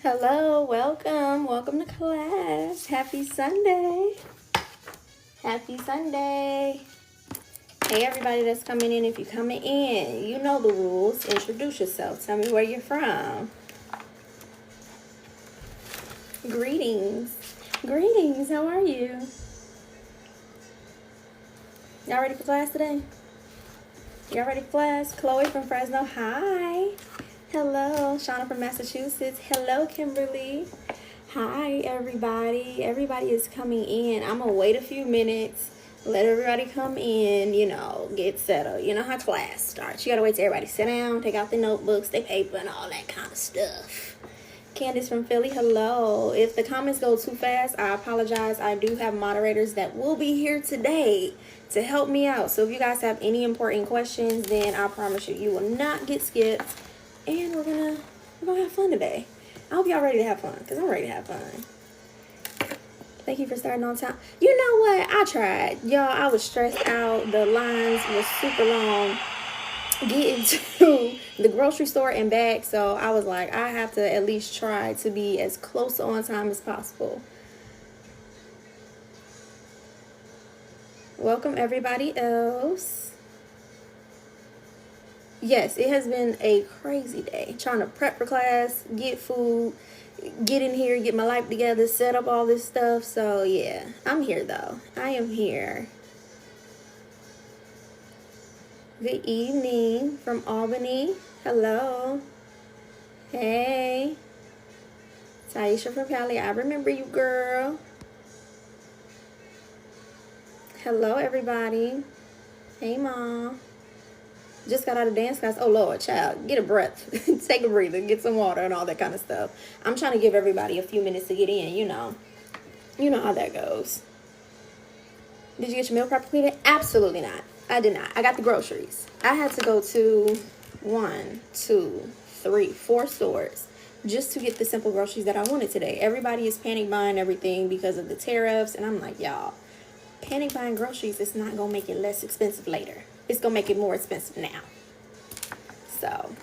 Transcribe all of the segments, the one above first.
Hello, welcome to class. Happy Sunday. Happy Sunday. Hey, everybody that's coming in. If you're coming in, you know the rules. Introduce yourself. Tell me where you're from. Greetings. Greetings. How are you? Y'all ready for class today? Y'all ready for class? Chloe from Fresno. Hi. Hello. Shauna from Massachusetts. Hello, Kimberly. Hi, everybody. Everybody is coming in. I'm going to wait a few minutes. Let everybody come in, get settled. You know how class starts. You got to wait till everybody sit down, take out their notebooks, their paper, and all that kind of stuff. Candace from Philly, hello. If the comments go too fast, I apologize. I do have moderators that will be here today to help me out. So if you guys have any important questions, then I promise you, you will not get skipped. And we're gonna have fun today. I hope y'all ready to have fun, because I'm ready to have fun. Thank you for starting on time. You know what? I tried. Y'all, I was stressed out. The lines were super long getting to the grocery store and back. So I was like, I have to at least try to be as close to on time as possible. Welcome everybody else. Yes, it has been a crazy day. Trying to prep for class, get food, get in here, get my life together, set up all this stuff. So yeah, I'm here though. I am here. Good evening from Albany. Hello. Hey. Taisha from Cali. I remember you, girl. Hello, everybody. Hey, Mom. Just got out of dance class. Oh, Lord, child. Get a breath. Take a breather. Get some water and all that kind of stuff. I'm trying to give everybody a few minutes to get in, You know how that goes. Did you get your meal prep completed? Absolutely not. I did not. I got the groceries. I had to go to 4 stores just to get the simple groceries that I wanted today. Everybody is panic buying everything because of the tariffs. And I'm like, y'all, panic buying groceries is not going to make it less expensive later. It's going to make it more expensive now. So,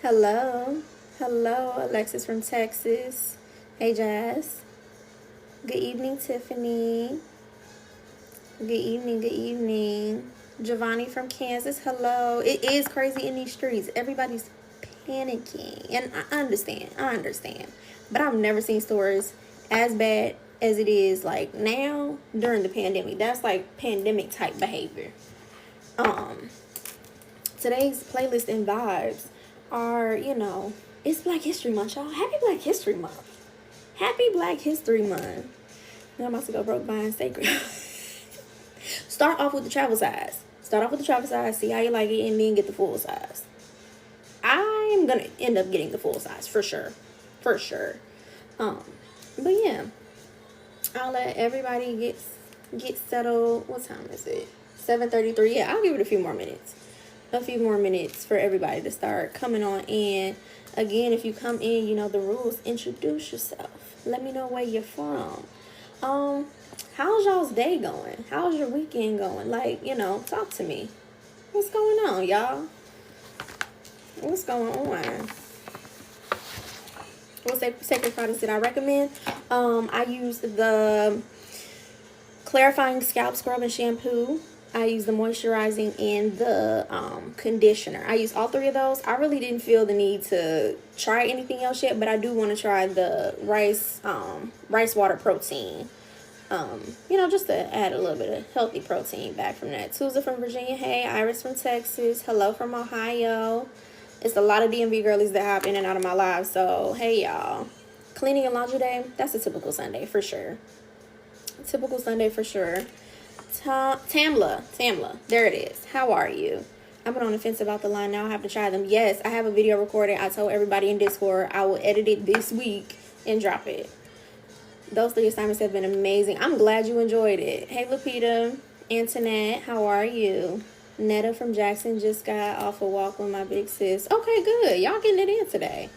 hello, Alexis from Texas. Hey, Jazz. Good evening, Tiffany. Good evening. Giovanni from Kansas. Hello. It is crazy in these streets. Everybody's panicking. And I understand. But I've never seen stores as bad as it is like now during the pandemic. That's like pandemic type behavior. Today's playlist and vibes are, it's Black History Month, y'all. Happy Black History Month. Happy Black History Month. Now I'm about to go broke buying sacred. Start off with the travel size. See how you like it, and then get the full size. I'm gonna end up getting the full size for sure. But yeah, I'll let everybody get settled. What time is it? 7:33. Yeah, I'll give it a few more minutes for everybody to start coming on in. Again, if you come in, you know the rules. Introduce yourself. Let me know where you're from. How's y'all's day going? How's your weekend going? Talk to me. What's going on, y'all? What's going on? What sacred products did I recommend? I used the clarifying scalp scrub and shampoo. I used the moisturizing and the conditioner. I used all 3 of those. I really didn't feel the need to try anything else yet, but I do want to try the rice water protein. Just to add a little bit of healthy protein back from that. Tusa from Virginia. Hey, Iris from Texas. Hello from Ohio. It's a lot of DMV girlies that hop in and out of my life. So, hey, y'all. Cleaning and laundry day, that's a typical Sunday for sure. Tamla, there it is. How are you? I've been on the fence about the line. Now I have to try them. Yes, I have a video recorded. I told everybody in Discord I will edit it this week and drop it. Those 3 assignments have been amazing. I'm glad you enjoyed it. Hey, Lupita. Antoinette, how are you? Netta from Jackson just got off a walk with my big sis. Okay, good. Y'all getting it in today.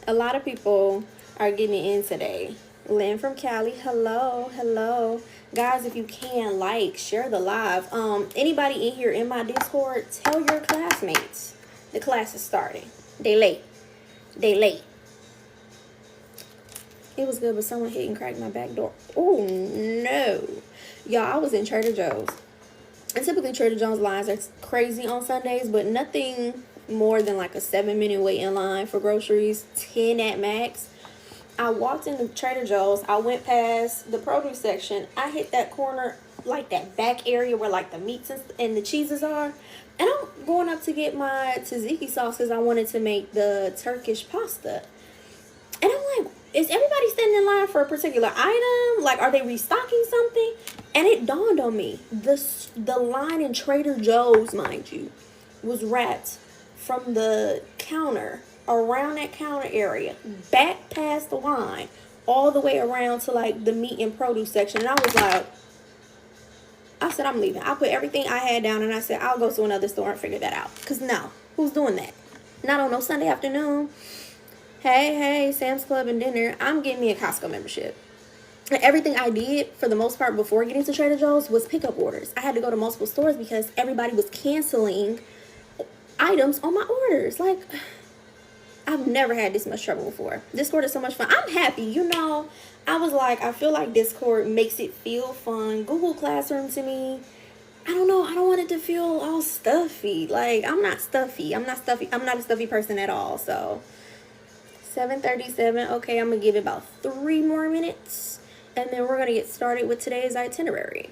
A lot of people are getting it in today. Lynn from Cali. Hello. Guys, if you can, share the live. Anybody in here in my Discord, tell your classmates the class is starting. They late. They late. It was good, but someone hit and cracked my back door. Oh, no. Y'all, I was in Trader Joe's. And typically Trader Joe's lines are crazy on Sundays, but nothing more than like a 7-minute wait in line for groceries, 10 at max. I walked into Trader Joe's. I went past the produce section. I hit that corner, like that back area where like the meats and the cheeses are. And I'm going up to get my tzatziki sauce because I wanted to make the Turkish pasta. And I'm like, is everybody standing in line for a particular item? Like, are they restocking something? And it dawned on me, the line in Trader Joe's, mind you, was wrapped from the counter, around that counter area, back past the line, all the way around to like the meat and produce section. And I was like, I said, I'm leaving. I put everything I had down and I said, I'll go to another store and figure that out. Because no, who's doing that? Not on no Sunday afternoon. Hey, Sam's Club and dinner. I'm getting me a Costco membership. And everything I did, for the most part, before getting to Trader Joe's was pickup orders. I had to go to multiple stores because everybody was canceling items on my orders. Like, I've never had this much trouble before. Discord is so much fun. I'm happy. You know, I was like, I feel like Discord makes it feel fun. Google Classroom to me, I don't know. I don't want it to feel all stuffy. Like, I'm not stuffy. I'm not a stuffy person at all. So 7:37. Okay, I'm going to give it about 3 more minutes. And then we're going to get started with today's itinerary.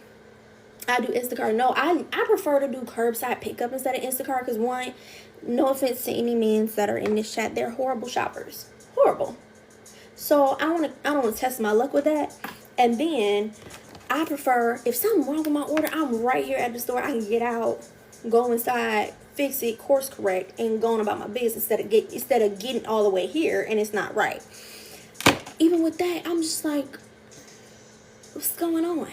I do Instacart. No, I prefer to do curbside pickup instead of Instacart because, one, no offense to any men that are in this chat, they're horrible shoppers. Horrible. So I don't want to test my luck with that. And then I prefer, if something wrong with my order, I'm right here at the store. I can get out, go inside, fix it, course correct, and go on about my business instead of getting all the way here and it's not right. Even with that, I'm just like, what's going on?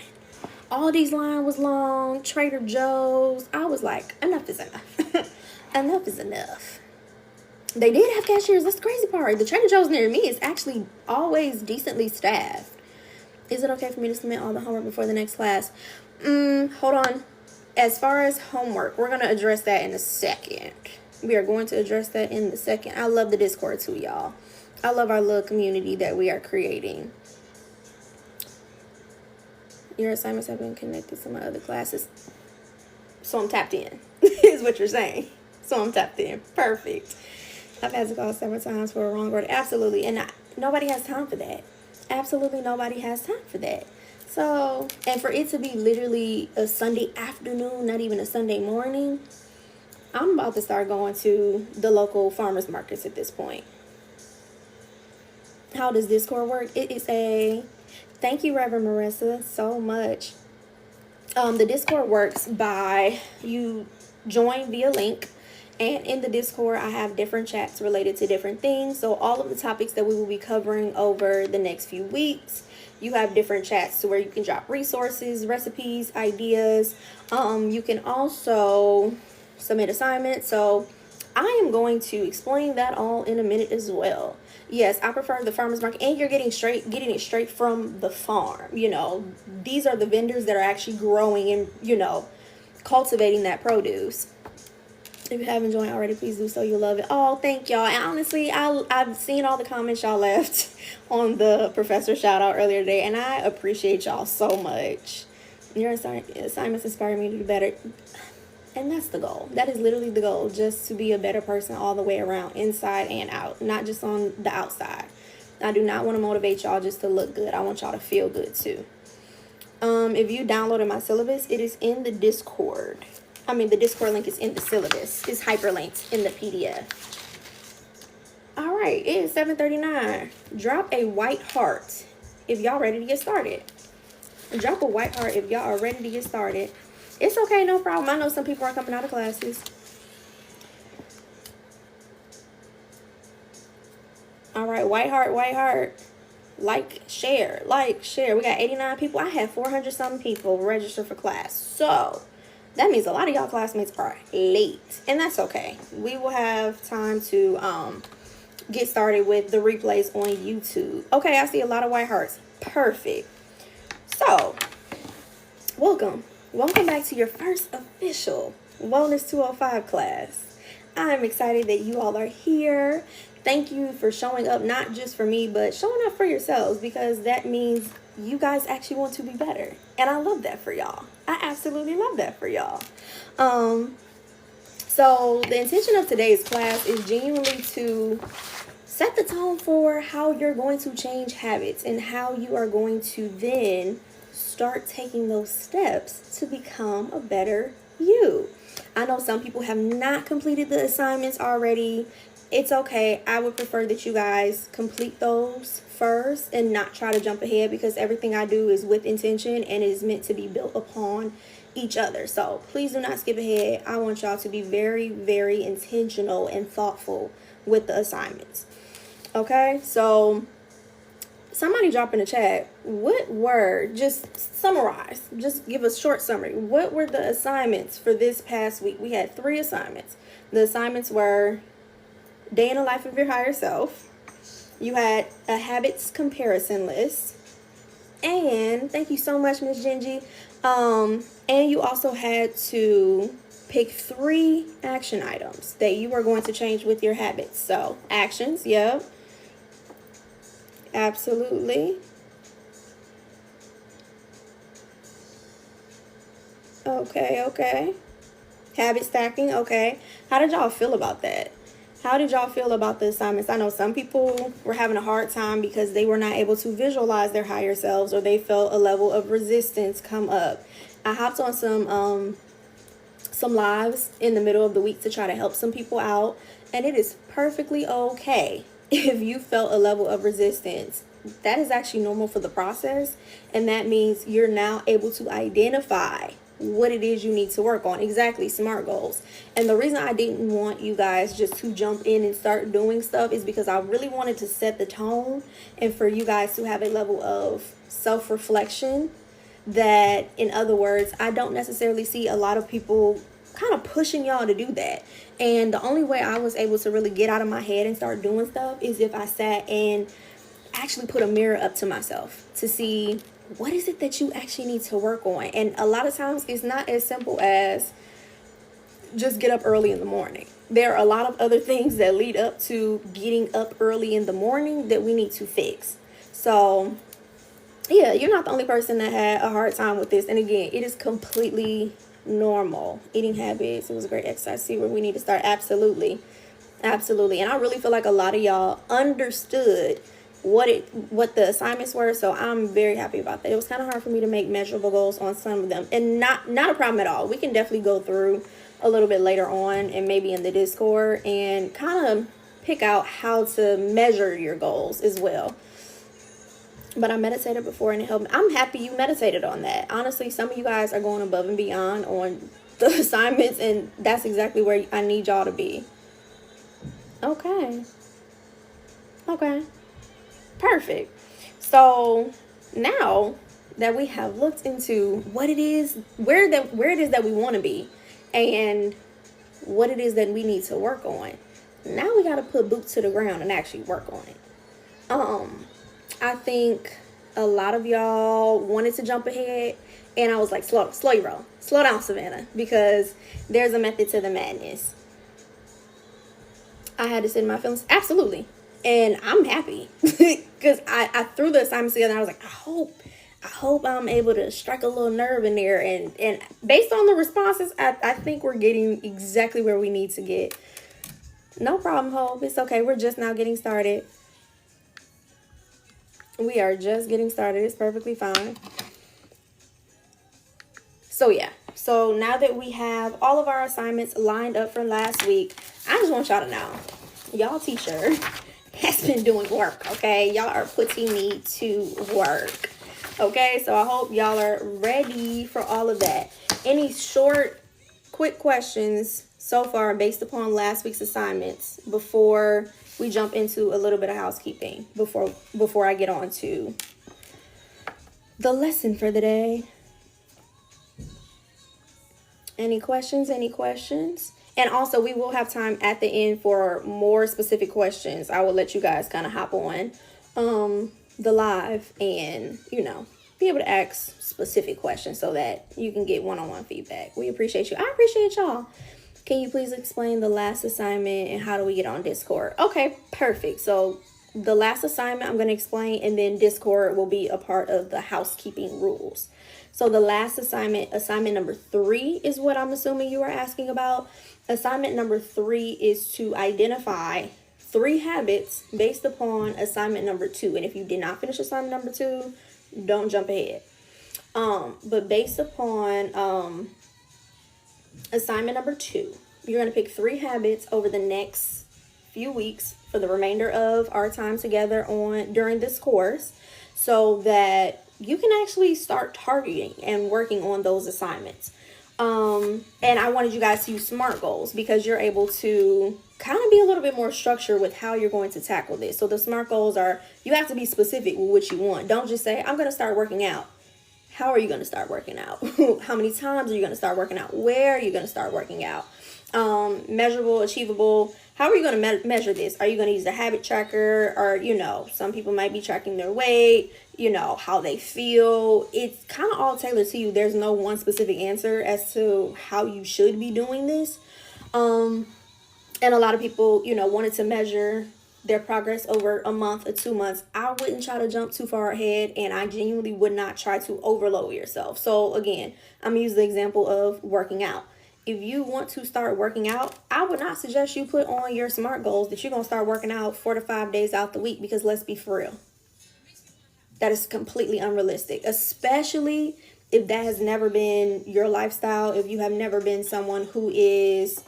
All these lines was long. Trader Joe's. I was like, enough is enough. Enough is enough. They did have cashiers. That's the crazy part. The Trader Joe's near me is actually always decently staffed. Is it okay for me to submit all the homework before the next class? Hold on. As far as homework, we're going to address that in a second. We are going to address that in a second. I love the Discord too, y'all. I love our little community that we are creating. Your assignments have been connected to my other classes. So I'm tapped in, is what you're saying. So I'm tapped in. Perfect. I've had to call several times for a wrong order. Absolutely. And nobody has time for that. Absolutely nobody has time for that. So, and for it to be literally a Sunday afternoon, not even a Sunday morning, I'm about to start going to the local farmers markets at this point. How does Discord work? It is a... Thank you, Reverend Marissa, so much. The Discord works by you join via link. And in the Discord, I have different chats related to different things. So all of the topics that we will be covering over the next few weeks, you have different chats to where you can drop resources, recipes, ideas. You can also submit assignments. So I am going to explain that all in a minute as well. Yes, I prefer the farmer's market, and you're getting it straight from the farm. You know, these are the vendors that are actually growing and, you know, cultivating that produce. If you haven't joined already, please do so. You'll love it. Oh, thank y'all. And honestly, I've seen all the comments y'all left on the professor shout out earlier today, and I appreciate y'all so much. Your assignments inspire me to do better. And that's the goal. That is literally the goal, just to be a better person all the way around, inside and out, not just on the outside. I do not want to motivate y'all just to look good. I want y'all to feel good too. If you downloaded my syllabus, it is in the Discord. The Discord link is in the syllabus. It's hyperlinked in the PDF. All right, it is 7:39. Drop a white heart if y'all ready to get started. Drop a white heart if y'all are ready to get started. It's okay, no problem. I know some people are coming out of classes. All right, white heart. Like, share. We got 89 people. I had 400 something people register for class. So that means a lot of y'all classmates are late. And that's okay. We will have time to get started with the replays on YouTube. Okay, I see a lot of white hearts. Perfect. So, welcome back to your first official Wellness 205 class. I'm excited that you all are here. thank you for showing up, not just for me, but showing up for yourselves, because that means you guys actually want to be better. And I love that for y'all. I absolutely love that for y'all. So the intention of today's class is genuinely to set the tone for how you're going to change habits and how you are going to then start taking those steps to become a better you. I know some people have not completed the assignments already. It's okay. I would prefer that you guys complete those first and not try to jump ahead, because everything I do is with intention and is meant to be built upon each other. So please do not skip ahead. I want y'all to be very, very intentional and thoughtful with the assignments. Okay, so somebody drop in the chat, what were, just summarize, just give a short summary. What were the assignments for this past week? We had 3 assignments. The assignments were day in the life of your higher self. You had a habits comparison list. And thank you so much, Miss Gingy. And you also had to pick 3 action items that you are going to change with your habits. So actions, yep. Absolutely. Okay. Habit stacking, okay. How did y'all feel about that? How did y'all feel about the assignments? I know some people were having a hard time because they were not able to visualize their higher selves, or they felt a level of resistance come up. I hopped on some lives in the middle of the week to try to help some people out, and it is perfectly okay if you felt a level of resistance. That is actually normal for the process, and that means you're now able to identify what it is you need to work on. Exactly, SMART goals. And the reason I didn't want you guys just to jump in and start doing stuff is because I really wanted to set the tone and for you guys to have a level of self-reflection. That, in other words, I don't necessarily see a lot of people kind of pushing y'all to do that. And the only way I was able to really get out of my head and start doing stuff is if I sat and actually put a mirror up to myself to see, what is it that you actually need to work on? And a lot of times it's not as simple as just get up early in the morning. There are a lot of other things that lead up to getting up early in the morning that we need to fix. So yeah, you're not the only person that had a hard time with this. And again, it is completely normal. Eating habits, it was a great exercise. See where we need to start. Absolutely. And I really feel like a lot of y'all understood what the assignments were, so I'm very happy about that. It was kind of hard for me to make measurable goals on some of them, and not a problem at all. We can definitely go through a little bit later on, and maybe in the Discord, and kind of pick out how to measure your goals as well. But I meditated before and it helped me. I'm happy you meditated on that. Honestly, some of you guys are going above and beyond on the assignments, and that's exactly where I need y'all to be. Okay. Perfect. So now that we have looked into what it is, where it is that we want to be, and what it is that we need to work on, now we got to put boots to the ground and actually work on it. I think a lot of y'all wanted to jump ahead, and I was like, slow your roll. Slow down, Savannah, because there's a method to the madness. I had to sit in my feelings. Absolutely. And I'm happy because I threw the assignments together and I was like, I hope I'm able to strike a little nerve in there. And based on the responses, I think we're getting exactly where we need to get. No problem, Hope. It's okay. We're just now getting started. We are just getting started. It's perfectly fine. So yeah. So now that we have all of our assignments lined up for last week, I just want y'all to know, y'all teacher has been doing work, okay? Y'all are putting me to work, okay? So I hope y'all are ready for all of that. Any short, quick questions so far based upon last week's assignments before we jump into a little bit of housekeeping, before I get on to the lesson for the day? Any questions? And also, we will have time at the end for more specific questions. I will let you guys kind of hop on the live and, be able to ask specific questions so that you can get one-on-one feedback. We appreciate you. I appreciate y'all. Can you please explain the last assignment and how do we get on Discord? Okay, perfect. So the last assignment I'm going to explain, and then Discord will be a part of the housekeeping rules. So the last assignment, assignment number 3, is what I'm assuming you are asking about. Assignment number 3 is to identify 3 habits based upon assignment number 2. And if you did not finish assignment number 2, don't jump ahead. But based upon assignment number 2, you're going to pick 3 habits over the next few weeks for the remainder of our time together during this course, so that you can actually start targeting and working on those assignments. And I wanted you guys to use SMART goals because you're able to kind of be a little bit more structured with how you're going to tackle this. So the SMART goals are, you have to be specific with what you want. Don't just say, I'm going to start working out. How are you going to start working out? How many times are you going to start working out? Where are you going to start working out? Measurable, achievable. How are you going to measure this? Are you going to use a habit tracker? Or, some people might be tracking their weight, how they feel. It's kind of all tailored to you. There's no one specific answer as to how you should be doing this. And a lot of people, wanted to measure their progress over a month or 2 months. I wouldn't try to jump too far ahead, and I genuinely would not try to overload yourself. So again, I'm going to use the example of working out. If you want to start working out, I would not suggest you put on your SMART goals that you're going to start working out 4 to 5 days out the week, because let's be for real, that is completely unrealistic, especially if that has never been your lifestyle. If you have never been someone who is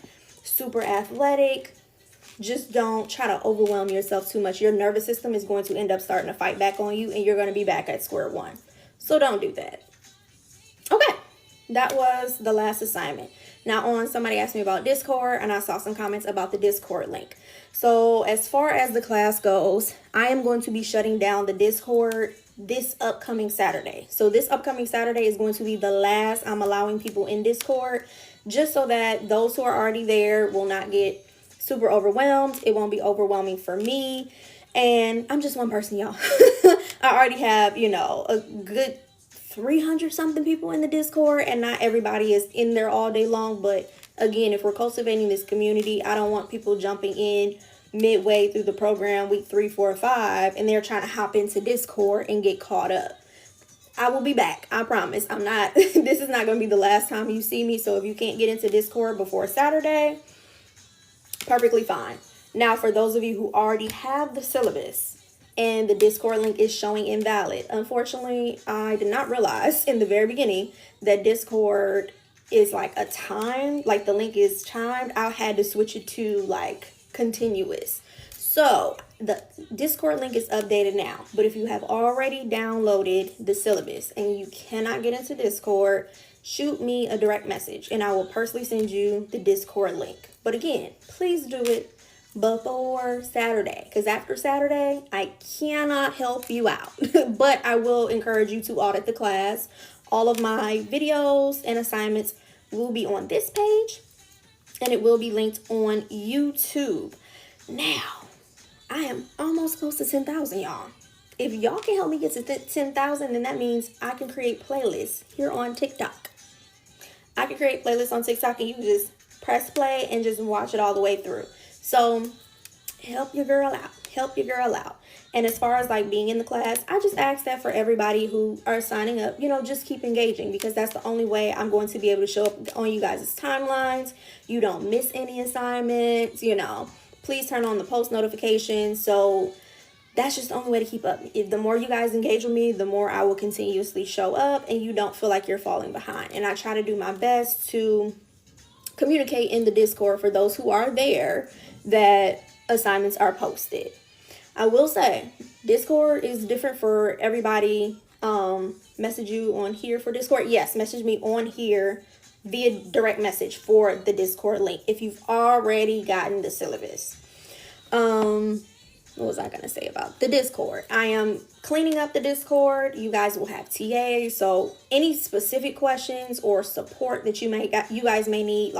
super athletic, just don't try to overwhelm yourself too much. Your nervous system is going to end up starting to fight back on you, and you're going to be back at square one. So don't do that. Okay, that was the last assignment. Now somebody asked me about Discord, and I saw some comments about the Discord link. So as far as the class goes, I am going to be shutting down the Discord this upcoming Saturday. So this upcoming Saturday is going to be the last I'm allowing people in Discord, just so that those who are already there will not get super overwhelmed. It won't be overwhelming for me. And I'm just one person, y'all. I already have, a good 300 something people in the Discord, and not everybody is in there all day long. But again, if we're cultivating this community, I don't want people jumping in midway through the program, week 3, 4, 5, and they're trying to hop into Discord and get caught up. I will be back. I promise. This is not going to be the last time you see me. So if you can't get into Discord before Saturday, perfectly fine. Now, for those of you who already have the syllabus and the Discord link is showing invalid, unfortunately, I did not realize in the very beginning that Discord is like the link is timed. I had to switch it to continuous. So the Discord link is updated now. But if you have already downloaded the syllabus and you cannot get into Discord, shoot me a direct message and I will personally send you the Discord link. But again, please do it before Saturday, because after Saturday, I cannot help you out. But I will encourage you to audit the class. All of my videos and assignments will be on this page, and it will be linked on YouTube. Now, I am almost close to 10,000, y'all. If y'all can help me get to 10,000, then that means I can create playlists here on TikTok. I can create playlists on TikTok, and you can just press play and just watch it all the way through. So help your girl out. Help your girl out. And as far as being in the class, I just ask that for everybody who are signing up, just keep engaging, because that's the only way I'm going to be able to show up on you guys' timelines. You don't miss any assignments, Please turn on the post notifications. So that's just the only way to keep up. The more you guys engage with me, the more I will continuously show up, and you don't feel like you're falling behind. And I try to do my best to communicate in the Discord for those who are there that assignments are posted. I will say Discord is different for everybody. Message you on here for Discord. Yes, message me on here via direct message for the Discord link if you've already gotten the syllabus. What was I going to say about the Discord? I am cleaning up the Discord. You guys will have TAs. So any specific questions or support that you guys may need,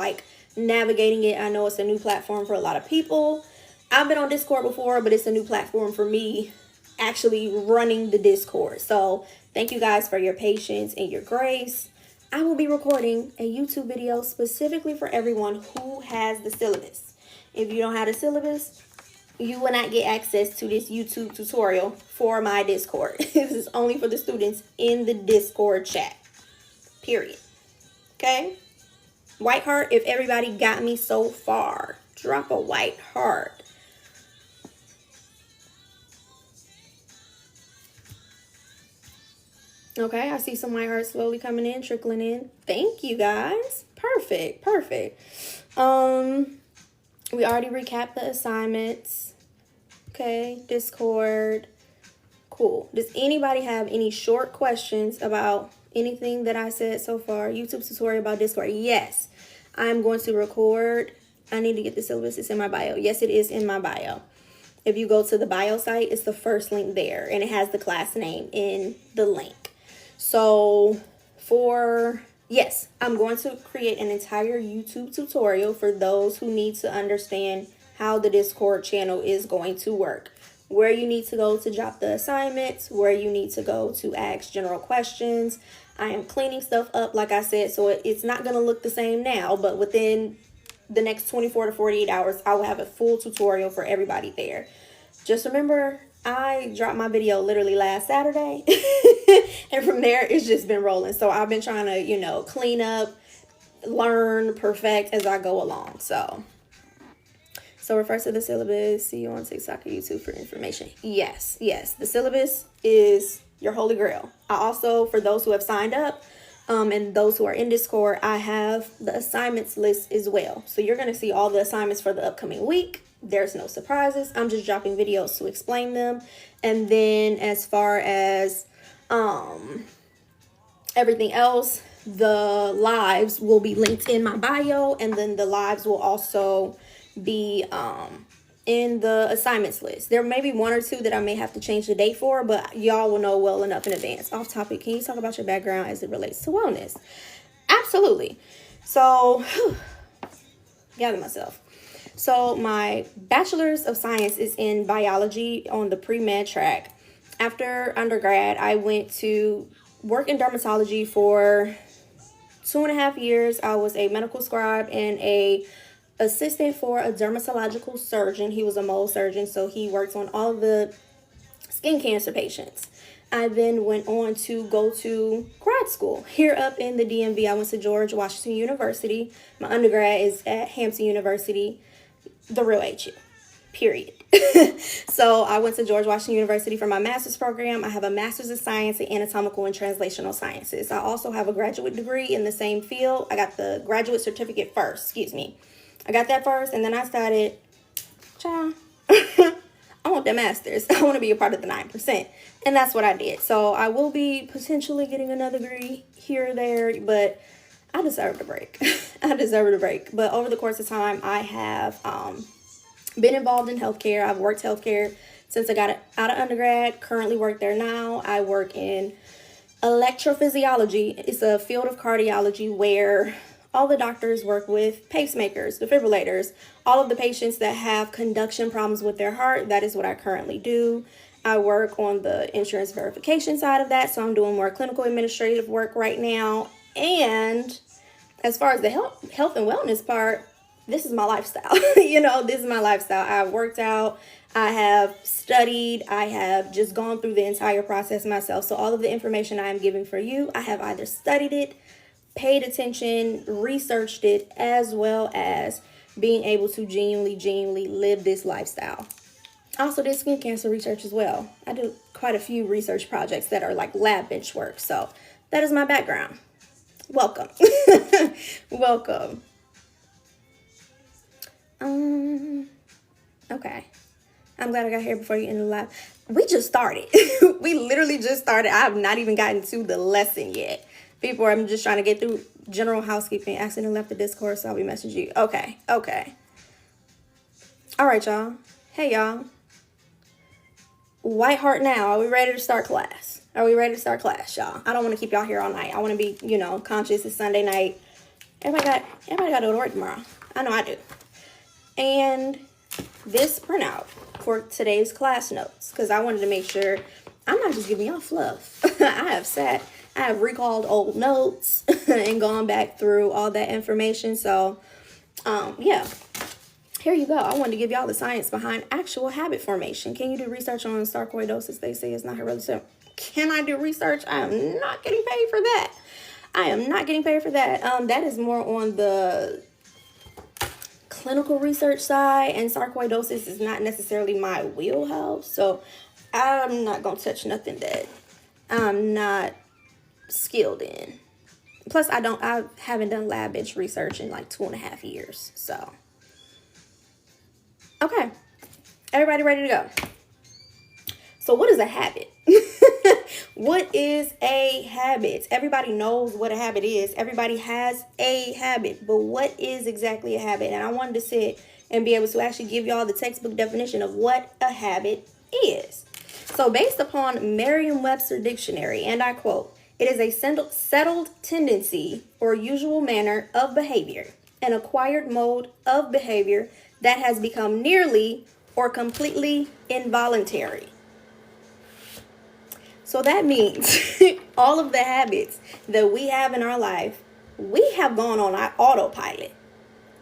navigating it. I know it's a new platform for a lot of people. I've been on Discord before, but it's a new platform for me actually running the Discord. So thank you guys for your patience and your grace. I will be recording a YouTube video specifically for everyone who has the syllabus. If you don't have the syllabus, you will not get access to this YouTube tutorial for my Discord. This is only for the students in the Discord chat. Period. Okay? White heart if everybody got me so far. Drop a white heart. Okay, I see some white hearts slowly coming in, trickling in. Thank you, guys. Perfect, perfect. We already recapped the assignments. Okay, Discord. Cool. Does anybody have any short questions about anything that I said so far? YouTube tutorial about Discord. Yes, I'm going to record. I need to get the syllabus. It's in my bio. Yes, it is in my bio. If you go to the bio site, it's the first link there, and it has the class name in the link. So yes, I'm going to create an entire YouTube tutorial for those who need to understand how the Discord channel is going to work. Where you need to go to drop the assignments, where you need to go to ask general questions. I am cleaning stuff up, like I said, so it's not going to look the same now, but within the next 24 to 48 hours, I will have a full tutorial for everybody there. Just remember, I dropped my video literally last Saturday, and from there, it's just been rolling. So I've been trying to, clean up, learn, perfect as I go along. So refer to the syllabus. See you on TikTok or YouTube for information. Yes. The syllabus is your holy grail. I also, for those who have signed up, and those who are in Discord, I have the assignments list as well. So you're going to see all the assignments for the upcoming week. There's no surprises. I'm just dropping videos to explain them. And then as far as everything else, the lives will be linked in my bio. And then the lives will also be in the assignments list. There may be one or two that I may have to change the date for, but y'all will know well enough in advance. Off topic, can you talk about your background as it relates to wellness? Absolutely. So, gather myself. So my bachelor's of science is in biology on the pre-med track. After undergrad, I went to work in dermatology for 2.5 years. I was a medical scribe and a assistant for a dermatological surgeon. He was a mole surgeon, so he worked on all the skin cancer patients. I then went on to go to grad school here up in the DMV. I went to George Washington University. My undergrad is at Hampton University, the real HU, period. So I went to George Washington University for my master's program. I have a master's of science in anatomical and translational sciences. I also have a graduate degree in the same field. I got the graduate certificate first, I got that first, and then I started, child, I want the master's. I want to be a part of the 9%. And that's what I did. So I will be potentially getting another degree here or there, but I deserve a break. I deserve a break. But over the course of time, I have been involved in healthcare. I've worked healthcare since I got out of undergrad. Currently work there now. I work in electrophysiology. It's a field of cardiology where all the doctors work with pacemakers, defibrillators, all of the patients that have conduction problems with their heart. That is what I currently do. I work on the insurance verification side of that, so I'm doing more clinical administrative work right now. And as far as the health and wellness part, this is my lifestyle. This is my lifestyle. I've worked out, I have studied, I have just gone through the entire process myself. So all of the information I am giving for you, I have either studied it, paid attention, researched it, as well as being able to genuinely live this lifestyle. I also did skin cancer research as well. I do quite a few research projects that are like lab bench work. So that is my background. Welcome. Welcome. Okay. I'm glad I got here before you end the live. We just started. We literally just started. I have not even gotten to the lesson yet. People, I'm just trying to get through general housekeeping. Accidentally left the Discord, so I'll be messaging you. Okay. All right, y'all. Hey, y'all. White heart now. Are we ready to start class? Y'all? I don't want to keep y'all here all night. I want to be, conscious. It's Sunday night. Everybody got to go to work tomorrow. I know I do. And this printout for today's class notes, because I wanted to make sure I'm not just giving y'all fluff. I have sat I have recalled old notes and gone back through all that information. So, yeah. Here you go. I wanted to give y'all the science behind actual habit formation. Can you do research on sarcoidosis? They say it's not hereditary. Can I do research? I am not getting paid for that. I am not getting paid for that. That is more on the clinical research side, and sarcoidosis is not necessarily my wheelhouse. So I'm not going to touch nothing that I'm not skilled in. Plus, I haven't done lab bench research in like 2.5 years. So, okay. Everybody ready to go? So what is a habit? What is a habit? Everybody knows what a habit is. Everybody has a habit. But what is exactly a habit? And I wanted to sit and be able to actually give y'all the textbook definition of what a habit is. So based upon Merriam-Webster Dictionary, and I quote, it is a settled tendency or usual manner of behavior, an acquired mode of behavior that has become nearly or completely involuntary. So that means all of the habits that we have in our life, we have gone on our autopilot.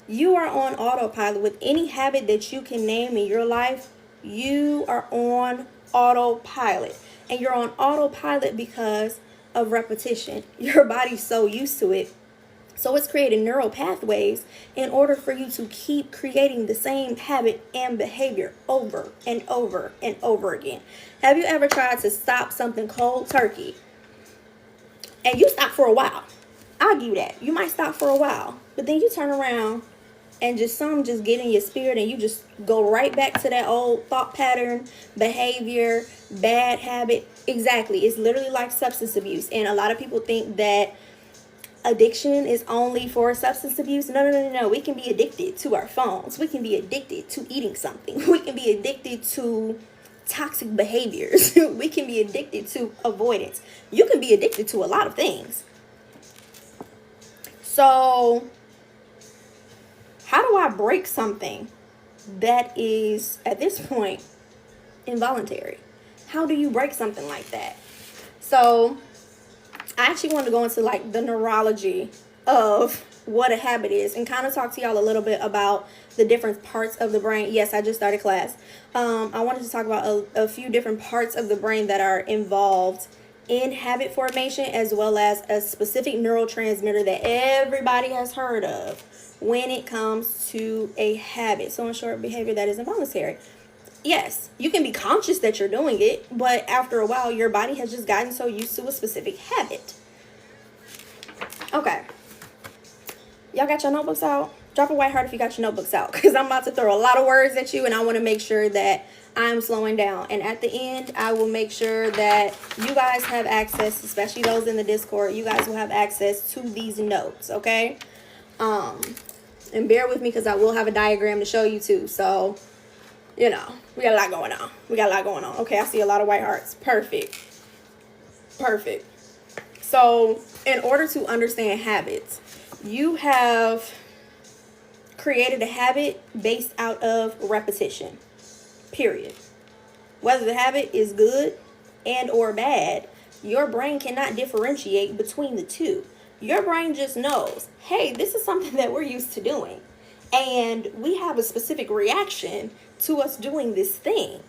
You are on autopilot with any habit that you can name in your life. You are on autopilot. And you're on autopilot because of repetition. Your body's so used to it. So it's creating neural pathways in order for you to keep creating the same habit and behavior over and over and over again. Have you ever tried to stop something cold turkey? And you stop for a while. I'll give you that. You might stop for a while. But then you turn around and something just get in your spirit and you just go right back to that old thought pattern, behavior, bad habit. Exactly. It's literally like substance abuse. And a lot of people think that addiction is only for substance abuse. No. We can be addicted to our phones. We can be addicted to eating something. We can be addicted to toxic behaviors. We can be addicted to avoidance. You can be addicted to a lot of things. So, how do I break something that is, at this point, involuntary? How do you break something like that? So, I actually want to go into like the neurology of what a habit is and kind of talk to y'all a little bit about the different parts of the brain. Yes, I just started class. I wanted to talk about a few different parts of the brain that are involved in habit formation, as well as a specific neurotransmitter that everybody has heard of when it comes to a habit. So in short, behavior that is involuntary. Yes, you can be conscious that you're doing it, but after a while, your body has just gotten so used to a specific habit. Okay. Y'all got your notebooks out? Drop a white heart if you got your notebooks out, because I'm about to throw a lot of words at you, and I want to make sure that I'm slowing down. And at the end, I will make sure that you guys have access, especially those in the Discord, you guys will have access to these notes, okay? And bear with me, because I will have a diagram to show you too, so... You know, we got a lot going on. Okay, I see a lot of white hearts. Perfect. So, in order to understand habits, you have created a habit based out of repetition. Period. Whether the habit is good and or bad, your brain cannot differentiate between the two. Your brain just knows, hey, this is something that we're used to doing. And we have a specific reaction to us doing this thing.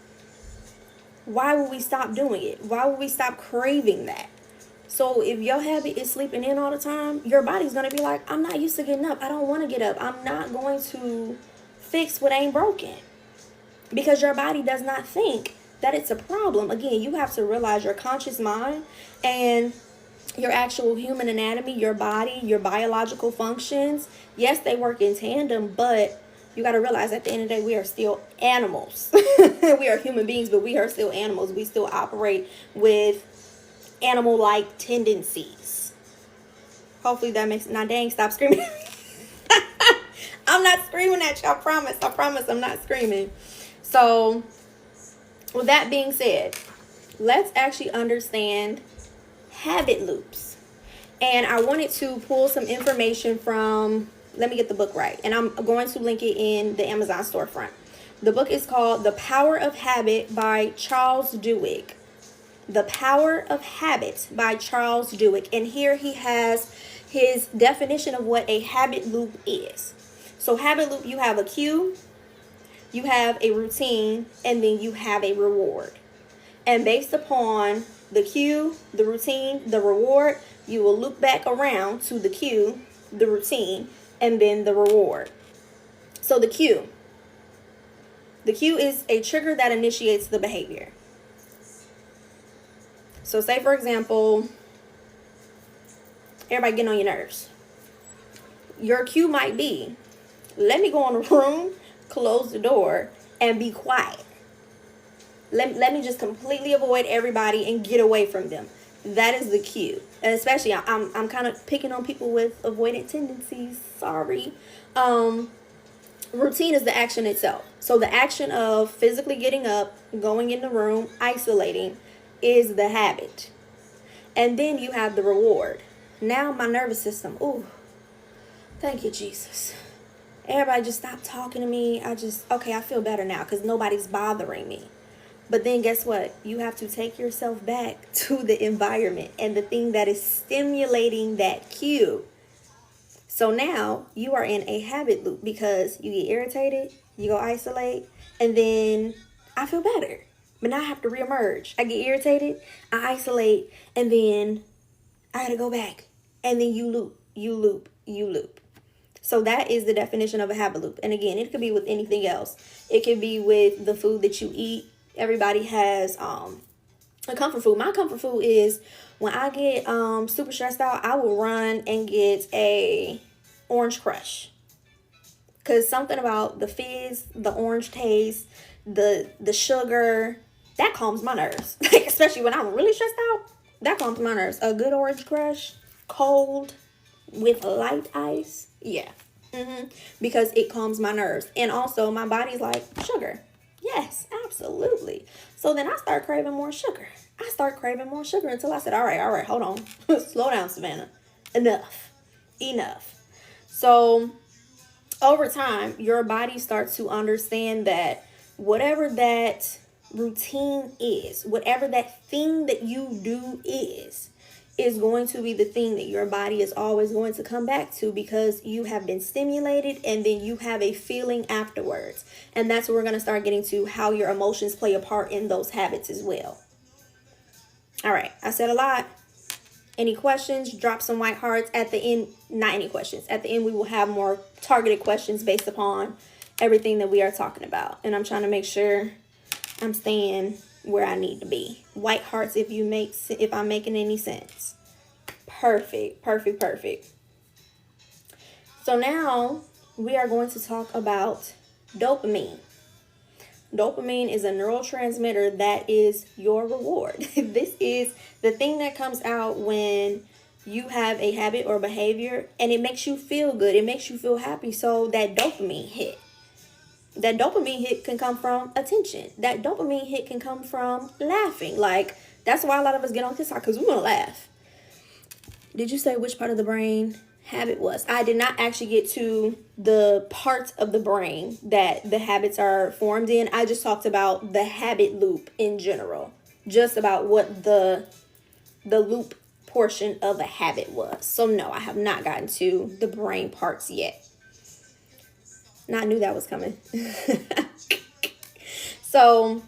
Why would we stop doing it? Why would we stop craving that? So if your habit is sleeping in all the time, your body's going to be like, I'm not used to getting up. I don't want to get up. I'm not going to fix what ain't broken. Because your body does not think that it's a problem. Again, you have to realize your conscious mind and your actual human anatomy, your body, your biological functions. Yes, they work in tandem, but you got to realize at the end of the day, we are still animals. We are human beings, but we are still animals. We still operate with animal-like tendencies. Hopefully that makes... Now, dang, stop screaming. I'm not screaming at you. I promise I'm not screaming. So, with that being said, let's actually understand habit loops. And I wanted to pull some information from... Let me get the book right. And I'm going to link it in the Amazon storefront. The book is called The Power of Habit by Charles Duhigg. The Power of Habit by Charles Duhigg. And here he has his definition of what a habit loop is. So habit loop, you have a cue, you have a routine, and then you have a reward. And based upon the cue, the routine, the reward, you will loop back around to the cue, the routine, and then the reward. So the cue. The cue is a trigger that initiates the behavior. So say, for example, everybody getting on your nerves. Your cue might be, let me go in the room, close the door, and be quiet. Let me just completely avoid everybody and get away from them. That is the cue. And especially, I'm kind of picking on people with avoidant tendencies. Sorry. Routine is the action itself. So the action of physically getting up, going in the room, isolating is the habit. And then you have the reward. Now my nervous system, ooh, thank you, Jesus. Everybody just stopped talking to me. Okay, I feel better now because nobody's bothering me. But then guess what? You have to take yourself back to the environment and the thing that is stimulating that cue. So now you are in a habit loop because you get irritated, you go isolate, and then I feel better. But now I have to reemerge. I get irritated, I isolate, and then I gotta go back. And then you loop. So that is the definition of a habit loop. And again, it could be with anything else. It could be with the food that you eat. Everybody has a comfort food. My comfort food is when I get super stressed out, I will run and get a orange crush. Because something about the fizz, the orange taste, the sugar, that calms my nerves. Especially when I'm really stressed out, that calms my nerves. A good orange crush, cold, with light ice. Yeah. Because it calms my nerves. And also my body's like, sugar. Yes, absolutely. So then I start craving more sugar. Until I said, all right, hold on. Slow down, Savannah. Enough. So over time, your body starts to understand that whatever that routine is, whatever that thing that you do is going to be the thing that your body is always going to come back to because you have been stimulated and then you have a feeling afterwards. And that's where we're going to start getting to how your emotions play a part in those habits as well. All right, I said a lot. Any questions? Drop some white hearts at the end. Not any questions. At the end, we will have more targeted questions based upon everything that we are talking about. And I'm trying to make sure I'm staying where I need to be. White hearts if I'm making any sense. Perfect. So now we are going to talk about dopamine. Dopamine is a neurotransmitter that is your reward. This is the thing that comes out when you have a habit or behavior and it makes you feel good. It makes you feel happy. So that dopamine hit. That dopamine hit can come from attention. That dopamine hit can come from laughing. Like, that's why a lot of us get on TikTok, because we want to laugh. Did you say which part of the brain habit was? I did not actually get to the parts of the brain that the habits are formed in. I just talked about the habit loop in general. Just about what the loop portion of a habit was. So no, I have not gotten to the brain parts yet. I knew that was coming. So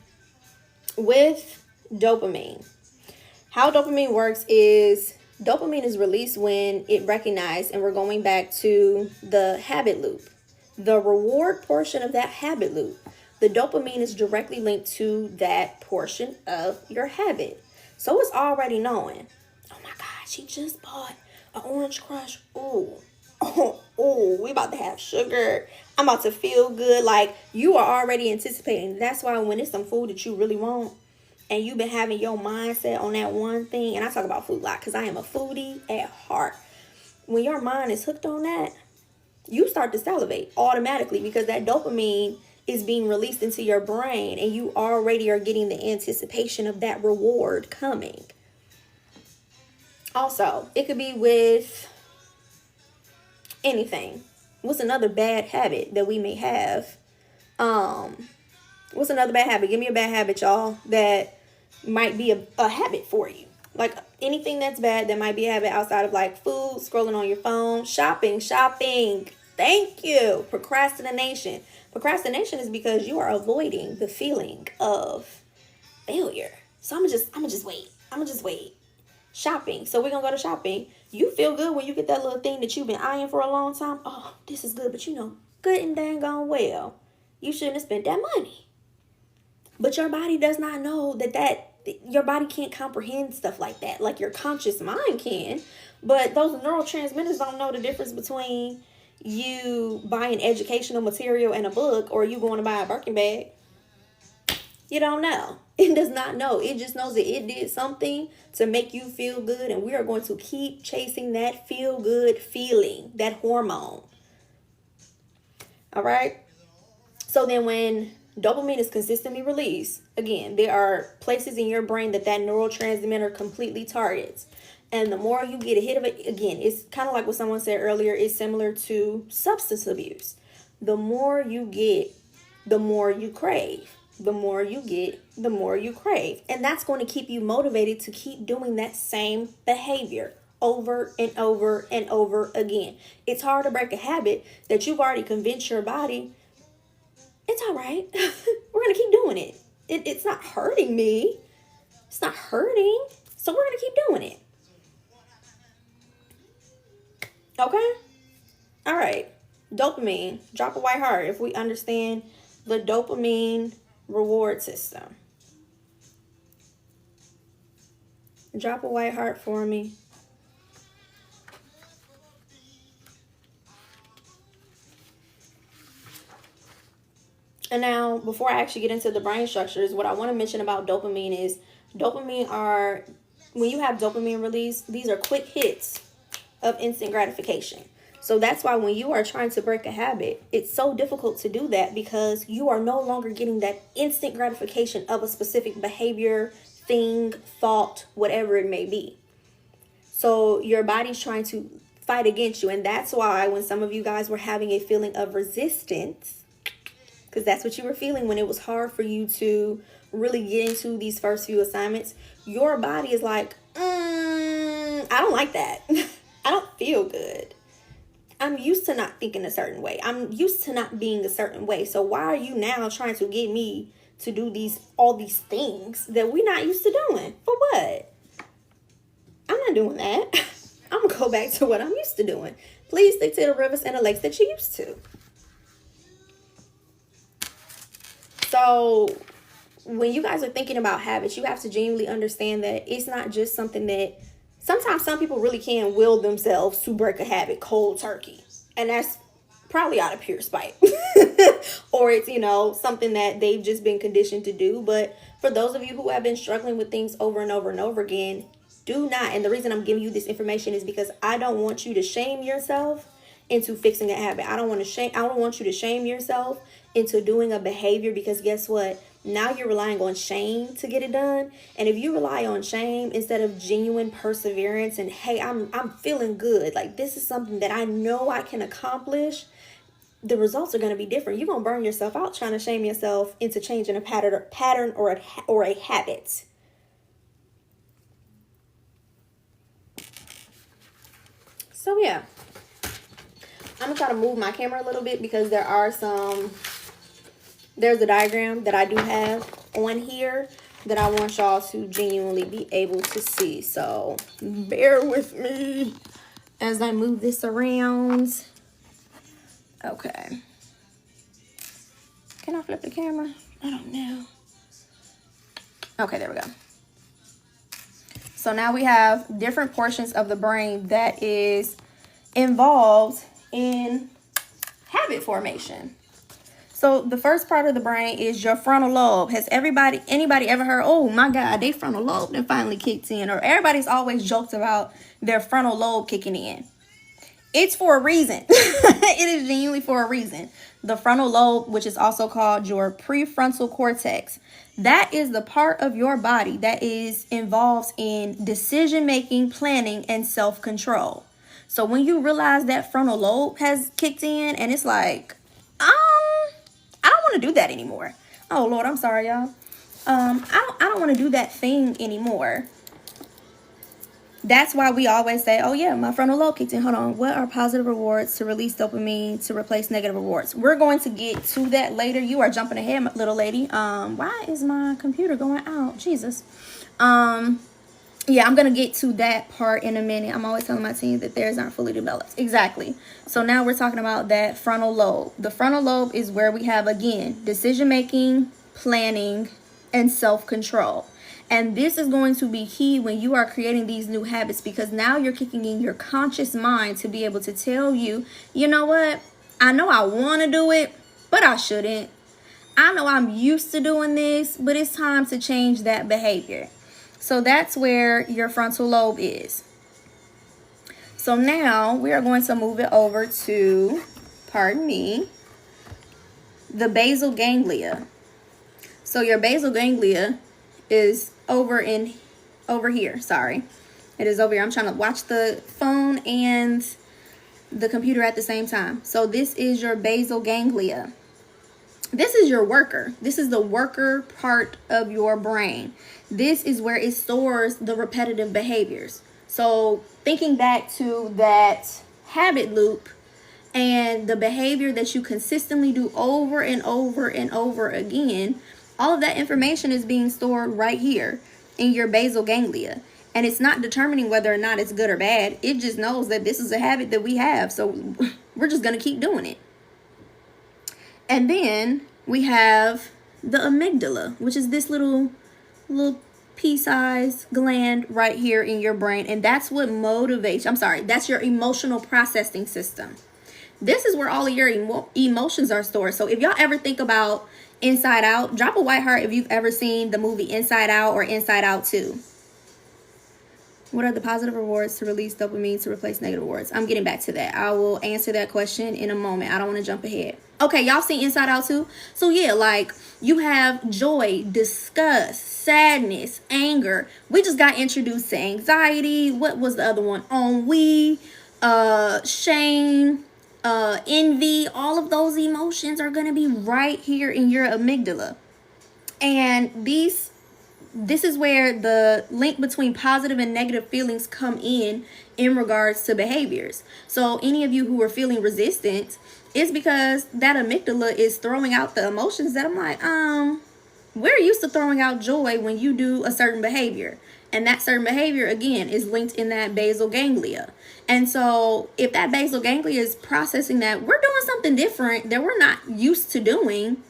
with dopamine, how dopamine works is dopamine is released when it recognized, and we're going back to the habit loop, the reward portion of that habit loop. The dopamine is directly linked to that portion of your habit. So it's already knowing, oh my God, she just bought an orange crush. Oh, we about to have sugar. I'm about to feel good. Like, you are already anticipating. That's why when it's some food that you really want and you've been having your mindset on that one thing, and I talk about food a lot because I am a foodie at heart. When your mind is hooked on that, you start to salivate automatically because that dopamine is being released into your brain and you already are getting the anticipation of that reward coming. Also, it could be with anything. What's another bad habit that we may have? What's another bad habit? Give me a bad habit, y'all, that might be a habit for you. Like anything that's bad that might be a habit outside of like food, scrolling on your phone, shopping. Thank you. Procrastination. Procrastination is because you are avoiding the feeling of failure. So I'm gonna just wait. Shopping. So we're gonna go to shopping. You feel good when you get that little thing that you've been eyeing for a long time. Oh, this is good, but you know, good and dang gone well, you shouldn't have spent that money. But your body does not know that your body can't comprehend stuff like that. Like your conscious mind can, but those neurotransmitters don't know the difference between you buying educational material and a book or you going to buy a Birkin bag. You don't know. It does not know. It just knows that it did something to make you feel good, and we are going to keep chasing that feel good feeling, that hormone. All right. So then when dopamine is consistently released, again, there are places in your brain that neurotransmitter completely targets. And the more you get a hit of it, again, it's kind of like what someone said earlier, it's similar to substance abuse. The more you get, the more you crave. The more you get, the more you crave. And that's going to keep you motivated to keep doing that same behavior over and over and over again. It's hard to break a habit that you've already convinced your body, it's all right. We're going to keep doing it. It's not hurting me. It's not hurting. So we're going to keep doing it. Okay? All right. Dopamine. Drop a white heart if we understand the dopamine reward system. Drop a white heart for me. And now, before I actually get into the brain structures, what I want to mention about dopamine is when you have dopamine release, these are quick hits of instant gratification. So that's why when you are trying to break a habit, it's so difficult to do that because you are no longer getting that instant gratification of a specific behavior, thing, thought, whatever it may be. So your body's trying to fight against you. And that's why when some of you guys were having a feeling of resistance, because that's what you were feeling when it was hard for you to really get into these first few assignments, your body is like, I don't like that. I don't feel good. I'm used to not thinking a certain way. I'm used to not being a certain way. So why are you now trying to get me to do all these things that we're not used to doing? For what? I'm not doing that. I'm going to go back to what I'm used to doing. Please stick to the rivers and the lakes that you're used to. So when you guys are thinking about habits, you have to genuinely understand that it's not just something that sometimes some people really can will themselves to break a habit cold turkey. And that's probably out of pure spite. Or it's, something that they've just been conditioned to do. But for those of you who have been struggling with things over and over and over again, do not. And the reason I'm giving you this information is because I don't want you to shame yourself into fixing a habit. I don't want you to shame yourself into doing a behavior, because guess what? Now you're relying on shame to get it done. And if you rely on shame instead of genuine perseverance and, hey, I'm feeling good, like this is something that I know I can accomplish, the results are going to be different. You're going to burn yourself out trying to shame yourself into changing a pattern or a habit. So yeah, I'm going to try to move my camera a little bit because there's a diagram that I do have on here that I want y'all to genuinely be able to see. So bear with me as I move this around. Okay. Can I flip the camera? I don't know. Okay, there we go. So now we have different portions of the brain that is involved in habit formation. So the first part of the brain is your frontal lobe. Has anybody ever heard, oh my God, they frontal lobe that finally kicked in? Or everybody's always joked about their frontal lobe kicking in. It's for a reason. It is genuinely for a reason. The frontal lobe, which is also called your prefrontal cortex, that is the part of your body that is involved in decision making, planning, and self-control. So when you realize that frontal lobe has kicked in and it's like, I don't want to do that anymore. Oh Lord, I'm sorry, y'all. I don't want to do that thing anymore. That's why we always say, oh yeah, my frontal lobe kicked in. Hold on. What are positive rewards to release dopamine to replace negative rewards? We're going to get to that later. You are jumping ahead, little lady. Why is my computer going out? Jesus. Yeah, I'm going to get to that part in a minute. I'm always telling my team that theirs aren't fully developed. Exactly. So now we're talking about that frontal lobe. The frontal lobe is where we have, again, decision-making, planning, and self-control. And this is going to be key when you are creating these new habits, because now you're kicking in your conscious mind to be able to tell you, you know what? I know I want to do it, but I shouldn't. I know I'm used to doing this, but it's time to change that behavior. So that's where your frontal lobe is. So now we are going to move it over to, pardon me, the basal ganglia. So your basal ganglia is over here. Sorry. It is over here. I'm trying to watch the phone and the computer at the same time. So this is your basal ganglia. This is your worker. This is the worker part of your brain. This is where it stores the repetitive behaviors. So thinking back to that habit loop and the behavior that you consistently do over and over and over again, all of that information is being stored right here in your basal ganglia. And it's not determining whether or not it's good or bad. It just knows that this is a habit that we have. So we're just going to keep doing it. And then we have the amygdala, which is this little pea-sized gland right here in your brain. And that's what motivates. That's your emotional processing system. This is where all of your emotions are stored. So if y'all ever think about Inside Out, drop a white heart if you've ever seen the movie Inside Out or Inside Out 2. What are the positive rewards to release dopamine to replace negative rewards? I'm getting back to that. I will answer that question in a moment. I don't want to jump ahead. Okay, y'all seen Inside Out 2? So yeah, like you have joy, disgust, sadness, anger. We just got introduced to anxiety. What was the other one? Ennui, shame, envy. All of those emotions are going to be right here in your amygdala. And this is where the link between positive and negative feelings come in regards to behaviors. So any of you who are feeling resistant, it's because that amygdala is throwing out the emotions that I'm like, we're used to throwing out joy when you do a certain behavior. And that certain behavior, again, is linked in that basal ganglia. And so if that basal ganglia is processing that we're doing something different that we're not used to doing,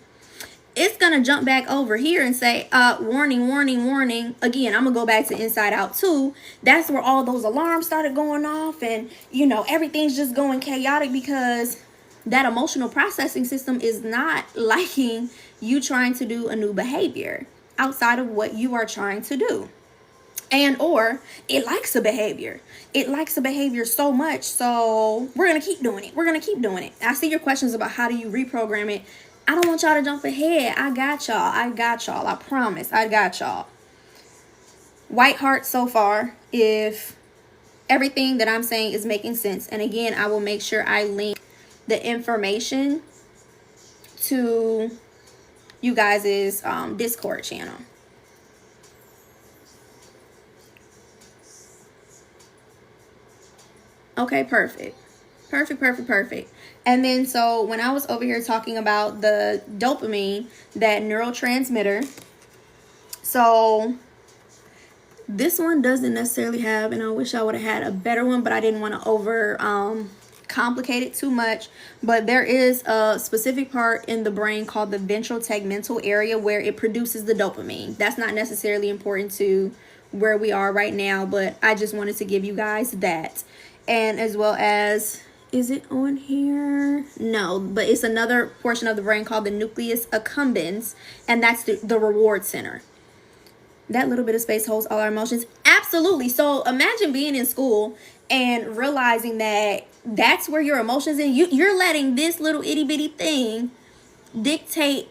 it's going to jump back over here and say, warning, warning, warning. Again, I'm going to go back to Inside Out 2. That's where all those alarms started going off and, everything's just going chaotic because that emotional processing system is not liking you trying to do a new behavior outside of what you are trying to do. And or it likes a behavior. It likes a behavior so much. So we're going to keep doing it. We're going to keep doing it. I see your questions about how do you reprogram it. I don't want y'all to jump ahead. I got y'all. I promise. I got y'all. White heart so far if everything that I'm saying is making sense. And again, I will make sure I link the information to you guys' Discord channel. Okay, perfect. Perfect. And then so when I was over here talking about the dopamine, that neurotransmitter, so this one doesn't necessarily have, and I wish I would have had a better one, but I didn't want to over complicate it too much. But there is a specific part in the brain called the ventral tegmental area where it produces the dopamine. That's not necessarily important to where we are right now, but I just wanted to give you guys that. And as well as, is it on here? No, but it's another portion of the brain called the nucleus accumbens, and that's the reward center. That little bit of space holds all our emotions. Absolutely. So imagine being in school and realizing that that's where your emotions in. You're letting this little itty bitty thing dictate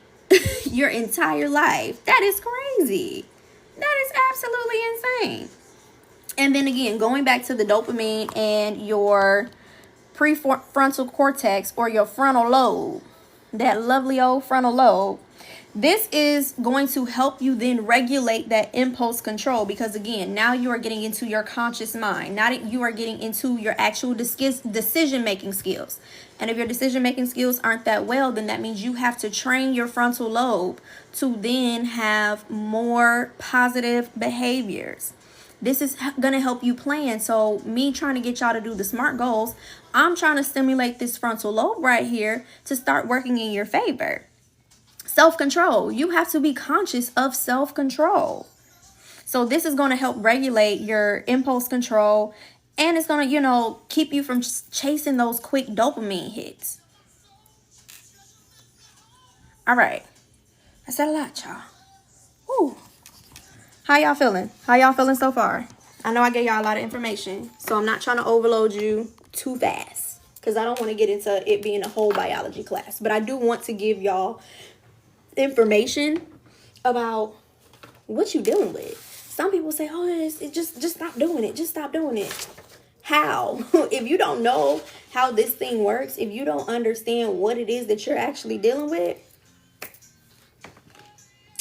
your entire life. That is crazy. That is absolutely insane. And then again, going back to the dopamine and your prefrontal cortex or your frontal lobe, that lovely old frontal lobe, This is going to help you then regulate that impulse control, because again, now you are getting into your conscious mind. Now that you are getting into your actual decision making skills. And if your decision making skills aren't that well, then that means you have to train your frontal lobe to then have more positive behaviors. This is going to help you plan. So me trying to get y'all to do the SMART goals, I'm trying to stimulate this frontal lobe right here to start working in your favor. Self-control. You have to be conscious of self-control. So this is going to help regulate your impulse control, and it's going to, keep you from chasing those quick dopamine hits. All right. I said a lot, y'all. Woo. How y'all feeling? How y'all feeling so far? I know I gave y'all a lot of information, so I'm not trying to overload you too fast because I don't want to get into it being a whole biology class. But I do want to give y'all information about what you're dealing with. Some people say, oh, it just stop doing it. Just stop doing it. How? If you don't know how this thing works, if you don't understand what it is that you're actually dealing with,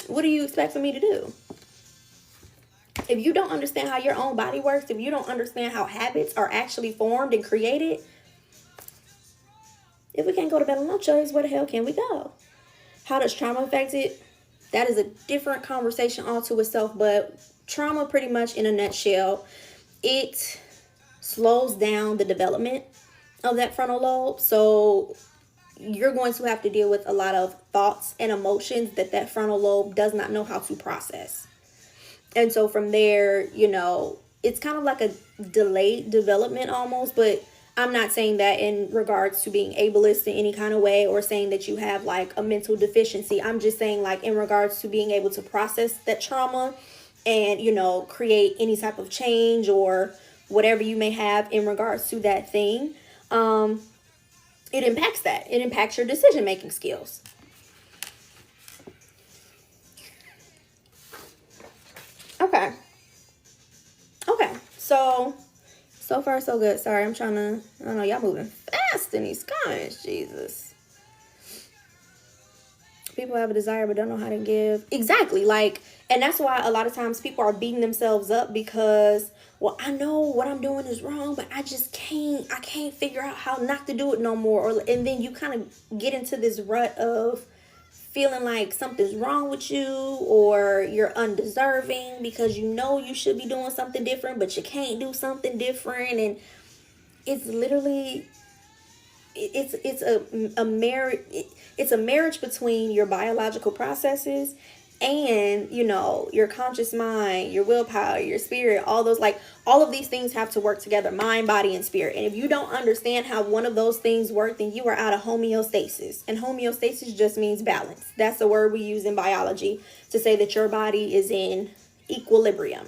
what do you expect for me to do? If you don't understand how your own body works, if you don't understand how habits are actually formed and created, if we can't go to bed on no choice, where the hell can we go? How does trauma affect it? That is a different conversation all to itself, but trauma, pretty much in a nutshell, it slows down the development of that frontal lobe. So you're going to have to deal with a lot of thoughts and emotions that frontal lobe does not know how to process. And so from there, it's kind of like a delayed development almost, but I'm not saying that in regards to being ableist in any kind of way or saying that you have like a mental deficiency. I'm just saying like in regards to being able to process that trauma and, create any type of change or whatever you may have in regards to that thing. It impacts that. It impacts your decision-making skills. Okay. So far so good. Sorry, I don't know, y'all moving fast in these comments. Jesus. People have a desire but don't know how to give. Exactly. And that's why a lot of times people are beating themselves up because, well, I know what I'm doing is wrong, but I can't figure out how not to do it no more. And then you kind of get into this rut of feeling like something's wrong with you or you're undeserving because you should be doing something different, but you can't do something different. And it's literally, it's a marriage. It's a marriage between your biological processes and, your conscious mind, your willpower, your spirit, all of these things have to work together, mind, body, and spirit. And if you don't understand how one of those things work, then you are out of homeostasis. And homeostasis just means balance. That's the word we use in biology to say that your body is in equilibrium.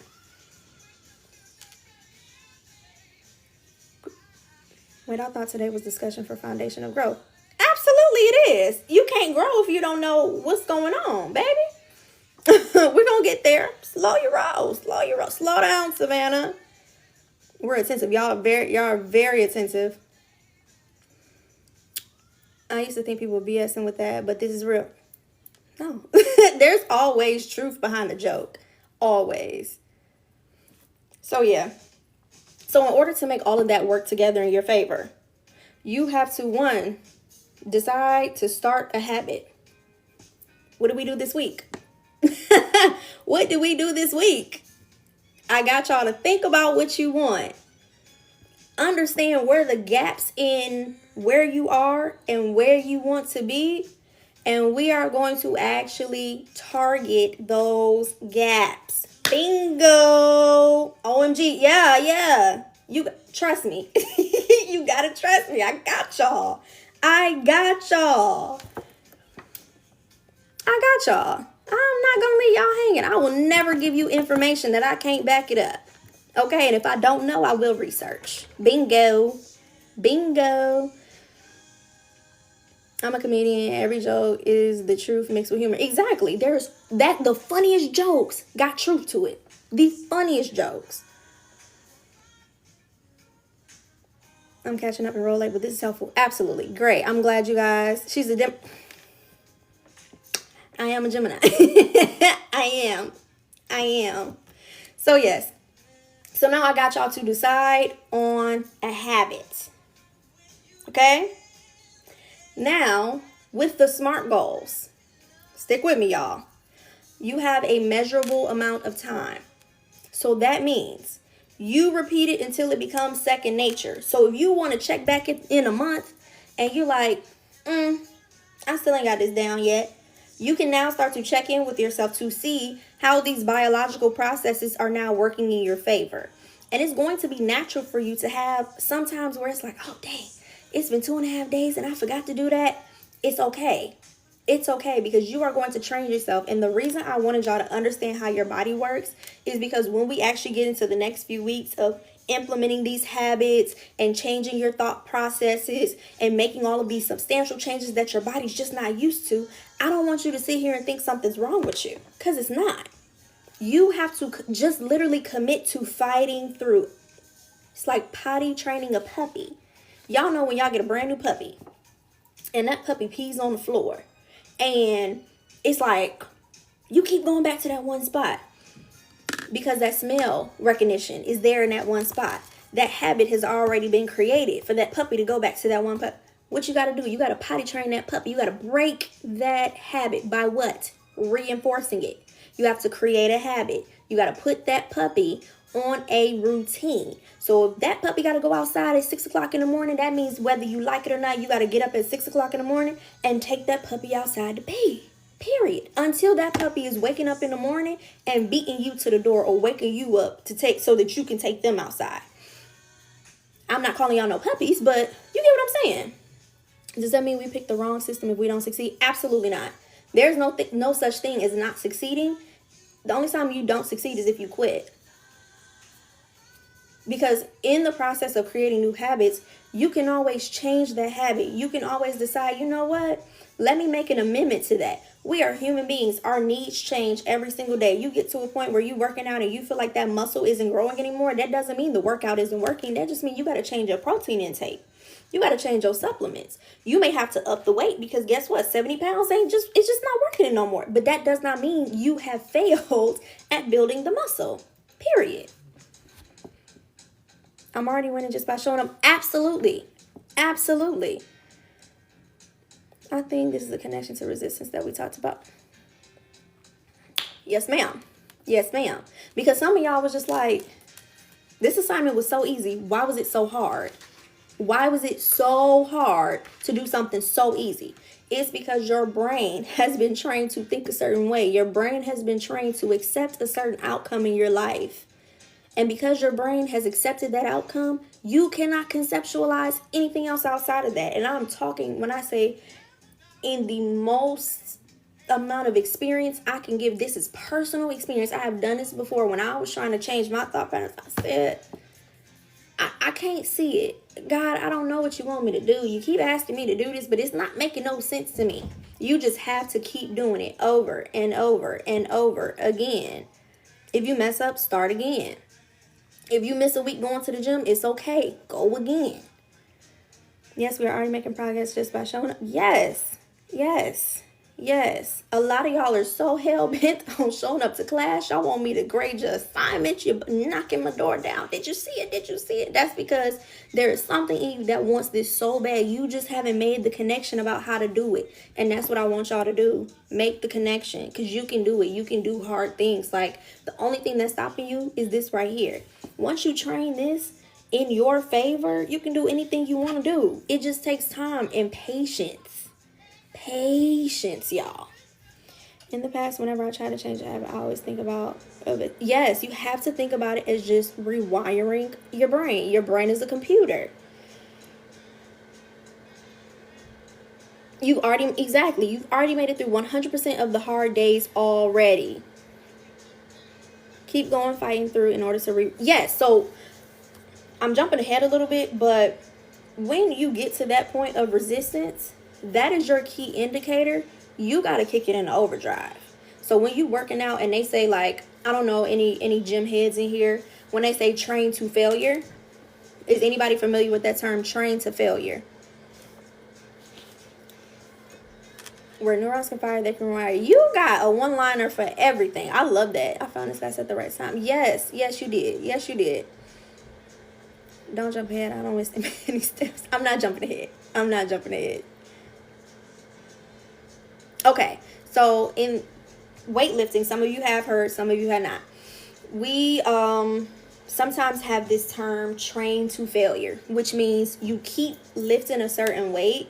Wait, I thought today was discussion for foundation of growth. Absolutely it is. You can't grow if you don't know what's going on, baby. We're going to get there. Slow your roll. Slow down, Savannah. We're attentive. Y'all are very attentive. I used to think people were BSing with that, but this is real. No. There's always truth behind the joke. Always. So, yeah. So, in order to make all of that work together in your favor, you have to, 1, decide to start a habit. What do we do this week? What do we do this week? I got y'all to think about what you want. Understand where the gaps in where you are and where you want to be. And we are going to actually target those gaps. Bingo. OMG. Yeah. You trust me. You got to trust me. I got y'all. I'm not going to leave y'all hanging. I will never give you information that I can't back it up. Okay, and if I don't know, I will research. Bingo. I'm a comedian. Every joke is the truth mixed with humor. Exactly. The funniest jokes got truth to it. The funniest jokes. I'm catching up and roll late, but this is helpful. Absolutely. Great. I'm glad you guys. I am a Gemini. I am. So yes. So now I got y'all to decide on a habit. Okay? Now, with the SMART goals, stick with me, y'all. You have a measurable amount of time. So that means you repeat it until it becomes second nature. So if you want to check back in a month and you're like, I still ain't got this down yet, you can now start to check in with yourself to see how these biological processes are now working in your favor. And it's going to be natural for you to have sometimes where it's like, oh, dang, it's been 2.5 days and I forgot to do that. It's okay. It's okay, because you are going to train yourself. And the reason I wanted y'all to understand how your body works is because when we actually get into the next few weeks of implementing these habits and changing your thought processes and making all of these substantial changes that your body's just not used to, I don't want you to sit here and think something's wrong with you, because it's not. You have to just literally commit to fighting through. It's like potty training a puppy. Y'all know when y'all get a brand new puppy and that puppy pees on the floor, and it's like you keep going back to that one spot because that smell recognition is there in that one spot. That habit has already been created for that puppy to go back to that one puppy. What you got to do? You got to potty train that puppy. You got to break that habit by what? Reinforcing it. You have to create a habit. You got to put that puppy on a routine. So if that puppy got to go outside at 6 o'clock in the morning, that means whether you like it or not, you got to get up at 6 o'clock in the morning and take that puppy outside to pee. Period. Until that puppy is waking up in the morning and beating you to the door or waking you up to take so that you can take them outside. I'm not calling y'all no puppies, but you get what I'm saying. Does that mean we picked the wrong system if we don't succeed? Absolutely not. There's no such thing as not succeeding. The only time you don't succeed is if you quit. Because in the process of creating new habits, you can always change that habit. You can always decide, you know what? Let me make an amendment to that. We are human beings. Our needs change every single day. You get to a point where you're working out and you feel like that muscle isn't growing anymore. That doesn't mean the workout isn't working. That just means you got to change your protein intake. You got to change your supplements. You may have to up the weight because guess what? 70 pounds it's just not working no more. But that does not mean you have failed at building the muscle. Period. I'm already winning just by showing up. Absolutely. Absolutely. I think this is the connection to resistance that we talked about. Yes, ma'am. Yes, ma'am. Because some of y'all was just like, this assignment was so easy. Why was it so hard? Why was it so hard to do something so easy? It's because your brain has been trained to think a certain way. Your brain has been trained to accept a certain outcome in your life. And because your brain has accepted that outcome, you cannot conceptualize anything else outside of that. And I'm talking, when I say in the most amount of experience I can give, this is personal experience. I have done this before. When I was trying to change my thought patterns, I said, I can't see it. God, I don't know what you want me to do. You keep asking me to do this, but it's not making no sense to me. You just have to keep doing it over and over and over again. If you mess up, start again. If you miss a week going to the gym, it's okay. Go again. Yes, we're already making progress just by showing up. Yes. Yes. Yes. A lot of y'all are so hell-bent on showing up to class. Y'all want me to grade your assignment. You're knocking my door down. Did you see it? Did you see it? That's because there is something in you that wants this so bad. You just haven't made the connection about how to do it. And that's what I want y'all to do. Make the connection. Because you can do it. You can do hard things. Like, the only thing that's stopping you is this right here. Once you train this in your favor, you can do anything you want to do. It just takes time and patience. Patience, y'all. In the past, whenever I try to change a habit, I always think about it. Yes, you have to think about it as just rewiring your brain. Your brain is a computer. You've already made it through 100% of the hard days already. Keep going, fighting through in order to yes, so I'm jumping ahead a little bit, but when you get to that point of resistance, that is your key indicator. You got to kick it into overdrive. So when you working out and they say, like, I don't know, any gym heads in here, when they say train to failure, is anybody familiar with that term, train to failure? Where neurons can fire, they can rewire. You got a one-liner for everything. I love that. I found this guy at the right time. Yes, you did. Yes, you did. Don't jump ahead. I don't miss any steps. I'm not jumping ahead. Okay, so in weightlifting, some of you have heard, some of you have not. We sometimes have this term train to failure, which means you keep lifting a certain weight.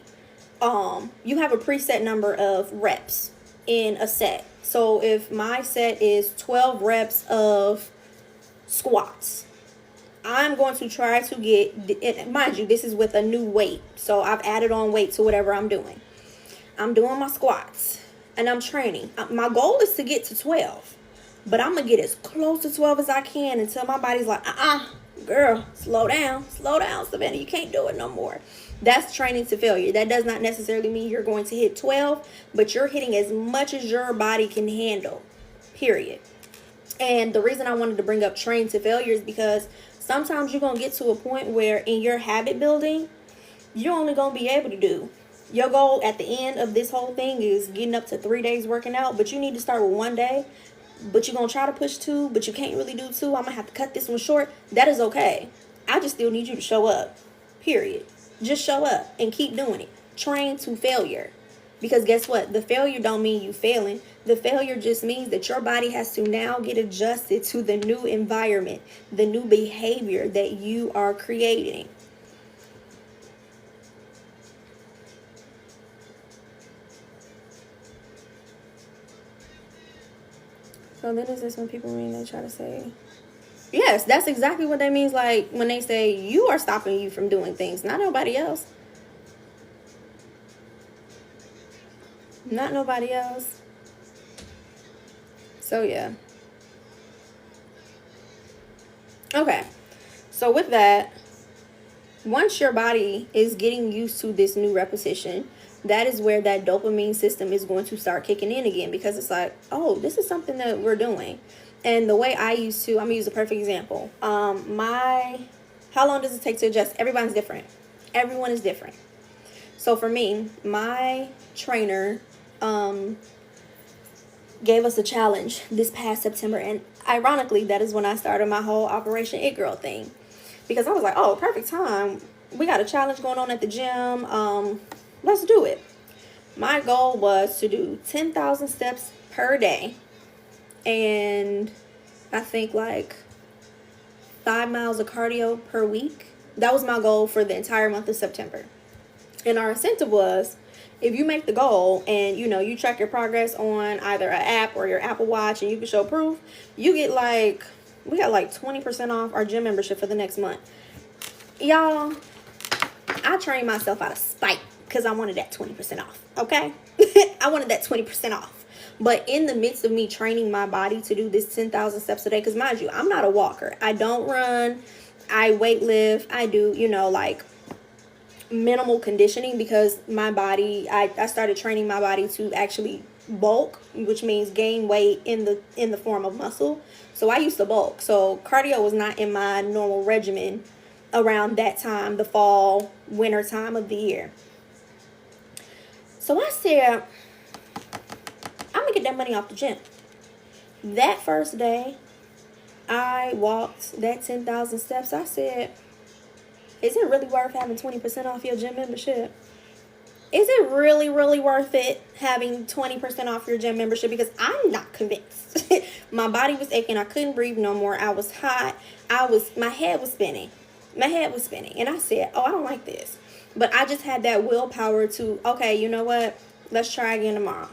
You have a preset number of reps in a set. So if my set is 12 reps of squats, I'm going to try to get, mind you, this is with a new weight. So I've added on weight to whatever I'm doing. I'm doing my squats and I'm training. My goal is to get to 12, but I'm going to get as close to 12 as I can until my body's like, girl, slow down, Savannah. You can't do it no more. That's training to failure. That does not necessarily mean you're going to hit 12, but you're hitting as much as your body can handle, period. And the reason I wanted to bring up train to failure is because sometimes you're going to get to a point where in your habit building, you're only going to be able to do. Your goal at the end of this whole thing is getting up to 3 days working out, but you need to start with 1 day. But you're going to try to push 2, but you can't really do 2. I'm going to have to cut this one short. That is okay. I just still need you to show up, period. Just show up and keep doing it. Train to failure. Because guess what? The failure don't mean you failing. The failure just means that your body has to now get adjusted to the new environment, the new behavior that you are creating. So then is this when people mean they try to say, yes, that's exactly what that means. Like when they say you are stopping you from doing things, not nobody else. Not nobody else. So yeah. Okay. So with that, once your body is getting used to this new repetition, that is where that dopamine system is going to start kicking in again, because it's like, oh, this is something that we're doing. And the way I used to, I'm gonna use a perfect example. How long does it take to adjust? Everyone's different. Everyone is different. So for me, my trainer gave us a challenge this past September, and ironically, that is when I started my whole Operation It Girl thing, because I was like, oh, perfect time. We got a challenge going on at the gym. Let's do it. My goal was to do 10,000 steps per day, and I think like 5 miles of cardio per week. That was my goal for the entire month of September. And our incentive was, if you make the goal and you track your progress on either an app or your Apple Watch and you can show proof, you get we got 20% off our gym membership for the next month. Y'all, I trained myself out of spite because I wanted that 20% off. Okay? I wanted that 20% off. But in the midst of me training my body to do this 10,000 steps a day, because mind you, I'm not a walker. I don't run. I weight lift. I do, minimal conditioning, because my body, I started training my body to actually bulk, which means gain weight in the form of muscle. So I used to bulk. So cardio was not in my normal regimen around that time, the fall, winter time of the year. So I said, I'm gonna get that money off the gym. That first day I walked that 10,000 steps, I said, is it really worth having 20% off your gym membership? Is it really, really worth it having 20% off your gym membership? Because I'm not convinced. My body was aching. I couldn't breathe no more. I was hot. My head was spinning. And I said, oh, I don't like this. But I just had that willpower to, okay, you know what? Let's try again tomorrow.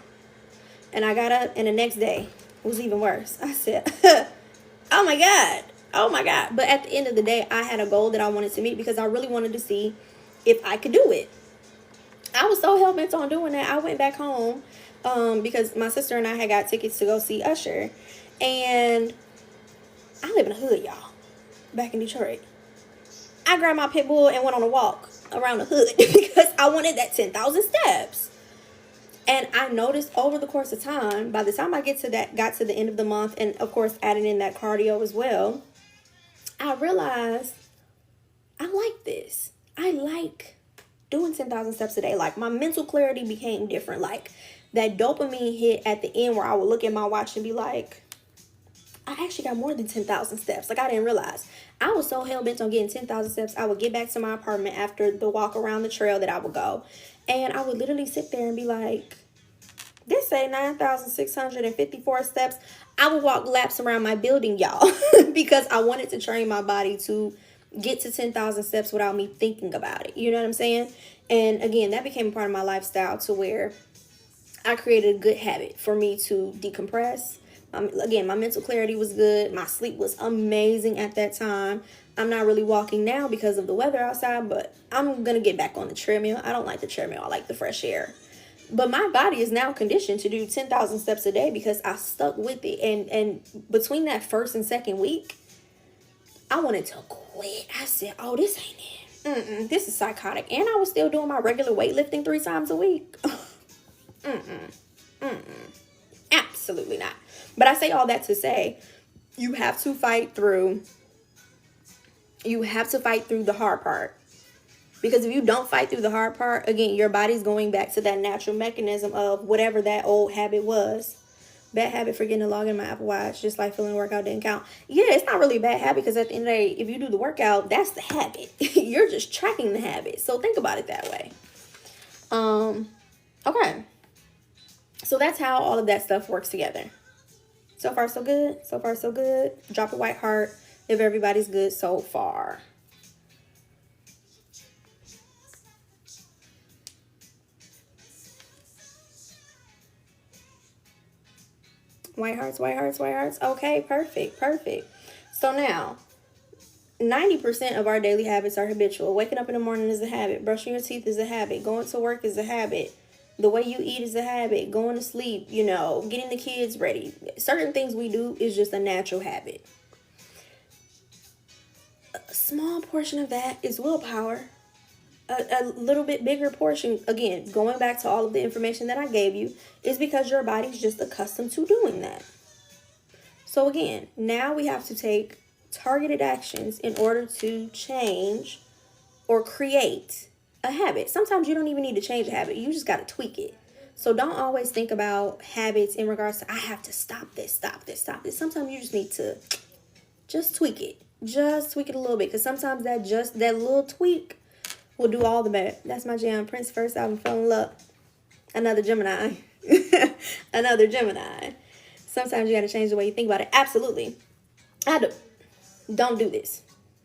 And I got up, and the next day was even worse. I said, oh my God. But at the end of the day, I had a goal that I wanted to meet, because I really wanted to see if I could do it. I was so hell-bent on doing that. I went back home because my sister and I had got tickets to go see Usher. And I live in the hood, y'all, back in Detroit. I grabbed my pit bull and went on a walk around the hood because I wanted that 10,000 steps. And I noticed over the course of time, by the time I got to the end of the month, and of course adding in that cardio as well, I realized I like this. I like doing 10,000 steps a day. Like, my mental clarity became different. Like, that dopamine hit at the end where I would look at my watch and be like, I actually got more than 10,000 steps. Like, I didn't realize. I was so hell-bent on getting 10,000 steps. I would get back to my apartment after the walk around the trail that I would go. And I would literally sit there and be like, this say 9,654 steps. I would walk laps around my building, y'all, because I wanted to train my body to get to 10,000 steps without me thinking about it. You know what I'm saying? And again, that became a part of my lifestyle to where I created a good habit for me to decompress. Again, my mental clarity was good. My sleep was amazing at that time. I'm not really walking now because of the weather outside, but I'm going to get back on the treadmill. I don't like the treadmill. I like the fresh air. But my body is now conditioned to do 10,000 steps a day because I stuck with it. And between that first and second week, I wanted to quit. I said, oh, this ain't it. This is psychotic. And I was still doing my regular weightlifting 3 times a week. Absolutely not. But I say all that to say, you have to fight through the hard part. Because if you don't fight through the hard part, again, your body's going back to that natural mechanism of whatever that old habit was. Bad habit, forgetting to log in my Apple Watch, just like feeling the workout didn't count. Yeah, it's not really a bad habit because at the end of the day, if you do the workout, that's the habit. You're just tracking the habit. So think about it that way. Okay. So that's how all of that stuff works together. So far, so good. So far, so good. Drop a white heart if everybody's good so far. White hearts, white hearts, white hearts. Okay, perfect, perfect. So now, 90% of our daily habits are habitual. Waking up in the morning is a habit. Brushing your teeth is a habit. Going to work is a habit. The way you eat is a habit. Going to sleep, getting the kids ready. Certain things we do is just a natural habit. A small portion of that is willpower. A little bit bigger portion, again, going back to all of the information that I gave you, is because your body's just accustomed to doing that. So again, now we have to take targeted actions in order to change or create a habit. Sometimes you don't even need to change a habit. You just got to tweak it. So don't always think about habits in regards to, I have to stop this, stop this, stop this. Sometimes you just need to just tweak it. Just tweak it a little bit. Because sometimes that little tweak will do all the better. That's my jam. Prince first album, Fell in Love. Another Gemini. Another Gemini. Sometimes you got to change the way you think about it. Absolutely. Don't do this.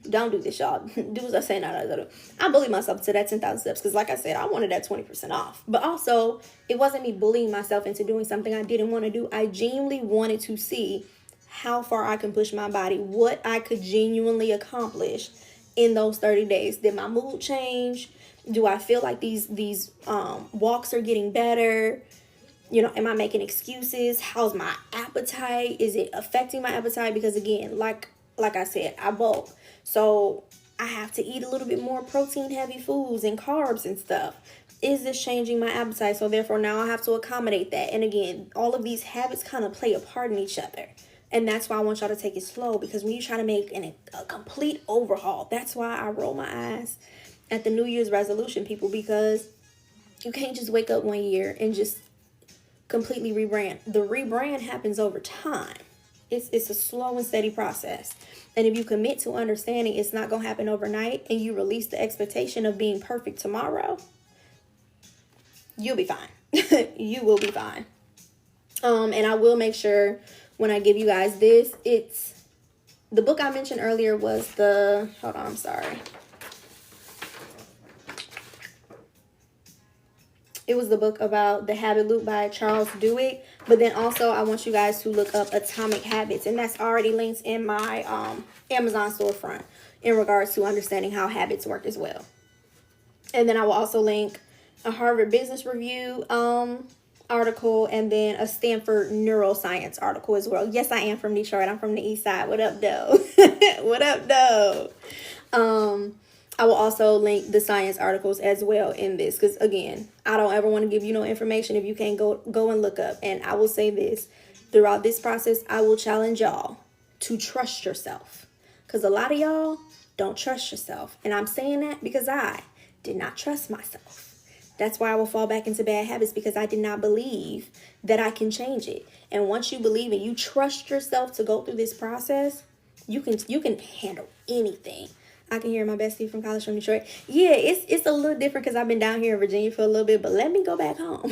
Don't do this, y'all. Do as I say, not as I do. I bullied myself to that 10,000 steps because, like I said, I wanted that 20% off. But also, it wasn't me bullying myself into doing something I didn't want to do. I genuinely wanted to see how far I can push my body, what I could genuinely accomplish in those 30 days. Did my mood change? Do I feel like these walks are getting better? Am I making excuses? How's my appetite? Is it affecting my appetite? Because again, like I said, I bulk. So I have to eat a little bit more protein heavy foods and carbs and stuff. Is this changing my appetite? So therefore now I have to accommodate that. And again, all of these habits kind of play a part in each other. And that's why I want y'all to take it slow, because when you try to make a complete overhaul, that's why I roll my eyes at the New Year's resolution, people, because you can't just wake up one year and just completely rebrand. The rebrand happens over time. It's a slow and steady process. And if you commit to understanding it's not going to happen overnight and you release the expectation of being perfect tomorrow, you'll be fine. You will be fine. And I will make sure when I give you guys this, it's the book I mentioned earlier was it was the book about the habit loop by Charles Duhigg. But then also I want you guys to look up Atomic Habits, and that's already linked in my Amazon storefront in regards to understanding how habits work as well. And then I will also link a Harvard Business Review article, and then a Stanford neuroscience article as well. Yes, I am from Detroit. I'm from the east side. What up, though? What up, though? I will also link the science articles as well in this, because again, I don't ever want to give you no information if you can't go and look up. And I will say this, throughout this process, I will challenge y'all to trust yourself, because a lot of y'all don't trust yourself. And I'm saying that because I did not trust myself. That's why I will fall back into bad habits, because I did not believe that I can change it. And once you believe and you trust yourself to go through this process, you can handle anything. I can hear my bestie from college from Detroit. Yeah, it's a little different because I've been down here in Virginia for a little bit, but let me go back home.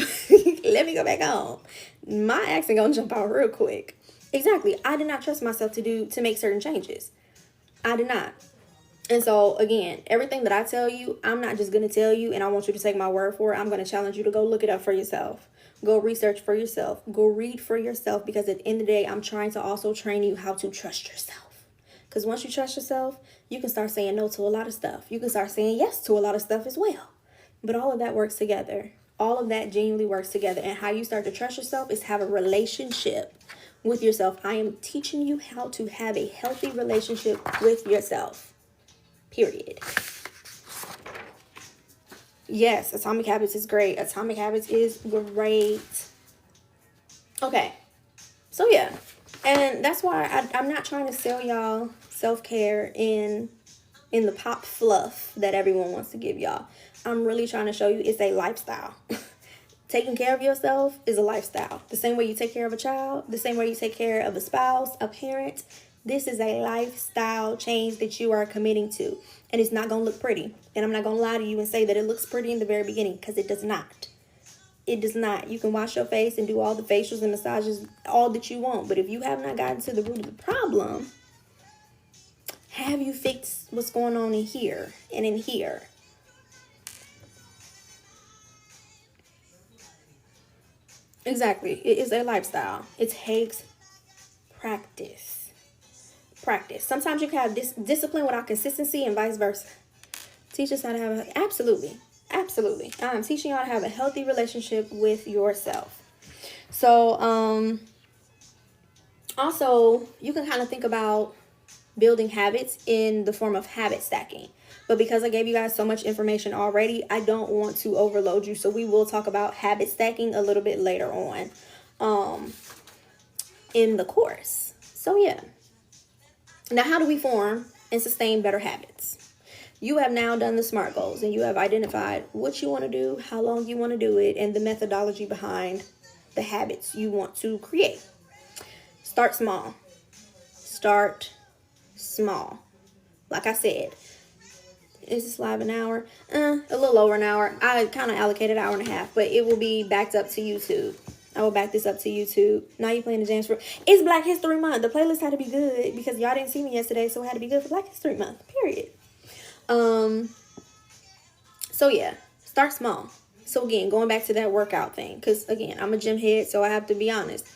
Let me go back home. My accent gonna jump out real quick. Exactly. I did not trust myself to make certain changes. I did not. And so, again, everything that I tell you, I'm not just going to tell you and I want you to take my word for it. I'm going to challenge you to go look it up for yourself. Go research for yourself. Go read for yourself, because at the end of the day, I'm trying to also train you how to trust yourself. Because once you trust yourself, you can start saying no to a lot of stuff. You can start saying yes to a lot of stuff as well. But all of that works together. All of that genuinely works together. And how you start to trust yourself is have a relationship with yourself. I am teaching you how to have a healthy relationship with yourself. Period. Yes, Atomic Habits is great. Atomic Habits is great. Okay. So yeah. And that's why I'm not trying to sell y'all self-care in the pop fluff that everyone wants to give y'all. I'm really trying to show you it's a lifestyle. Taking care of yourself is a lifestyle. The same way you take care of a child, the same way you take care of a spouse, a parent. This is a lifestyle change that you are committing to. And it's not going to look pretty. And I'm not going to lie to you and say that it looks pretty in the very beginning, because it does not. It does not. You can wash your face and do all the facials and massages, all that you want. But if you have not gotten to the root of the problem, have you fixed what's going on in here and in here? Exactly. It is a lifestyle. It takes practice. Sometimes you can have discipline without consistency, and vice versa. Teach us how to have absolutely. I'm teaching you how to have a healthy relationship with yourself. So, also, you can kind of think about building habits in the form of habit stacking. But because I gave you guys so much information already, I don't want to overload you. So we will talk about habit stacking a little bit later on in the course. So yeah. Now, how do we form and sustain better habits? You have now done the SMART goals, and you have identified what you want to do, how long you want to do it, and the methodology behind the habits you want to create. Start small. Start small. Like I said, is this live an hour? A little over an hour. I kind of allocated an hour and a half, but it will be backed up to YouTube. I will back this up to YouTube. Now you playing the jams for... It's Black History Month. The playlist had to be good because y'all didn't see me yesterday, so it had to be good for Black History Month. Period. So yeah, start small. So again, going back to that workout thing, because again, I'm a gym head, so I have to be honest.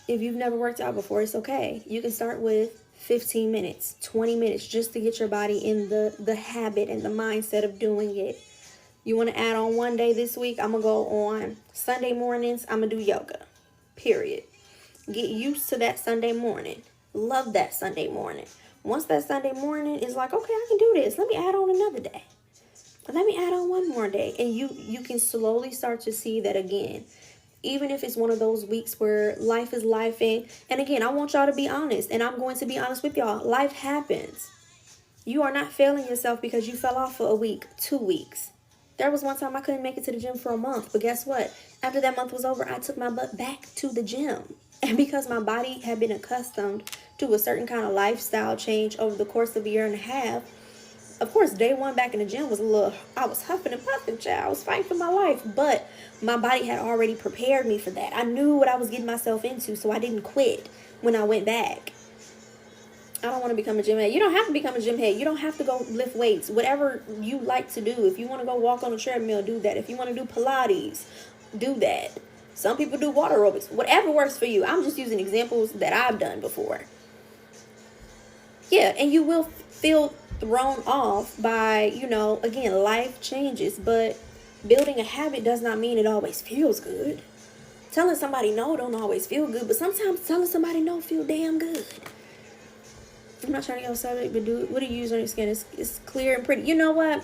If you've never worked out before, it's okay. You can start with 15 minutes, 20 minutes, just to get your body in the habit and the mindset of doing it. You want to add on one day this week? I'm going to go on Sunday mornings. I'm going to do yoga. Period. Get used to that Sunday morning. Love that Sunday morning. Once that Sunday morning is like, okay, I can do this. Let me add on another day. Let me add on one more day. And you can slowly start to see that again. Even if it's one of those weeks where life is lifing. And again, I want y'all to be honest. And I'm going to be honest with y'all. Life happens. You are not failing yourself because you fell off for a week, 2 weeks. There was one time I couldn't make it to the gym for a month. But guess what? After that month was over, I took my butt back to the gym. And because my body had been accustomed to a certain kind of lifestyle change over the course of a year and a half, of course, day one back in the gym was I was huffing and puffing, child. I was fighting for my life. But my body had already prepared me for that. I knew what I was getting myself into, so I didn't quit when I went back. I don't want to become a gym head. You don't have to become a gym head. You don't have to go lift weights. Whatever you like to do. If you want to go walk on a treadmill, do that. If you want to do Pilates, do that. Some people do water aerobics. Whatever works for you. I'm just using examples that I've done before. Yeah, and you will feel thrown off by, again, life changes. But building a habit does not mean it always feels good. Telling somebody no don't always feel good. But sometimes telling somebody no feel damn good. I'm not trying to get off subject, but what do you use on your skin? It's clear and pretty. You know what?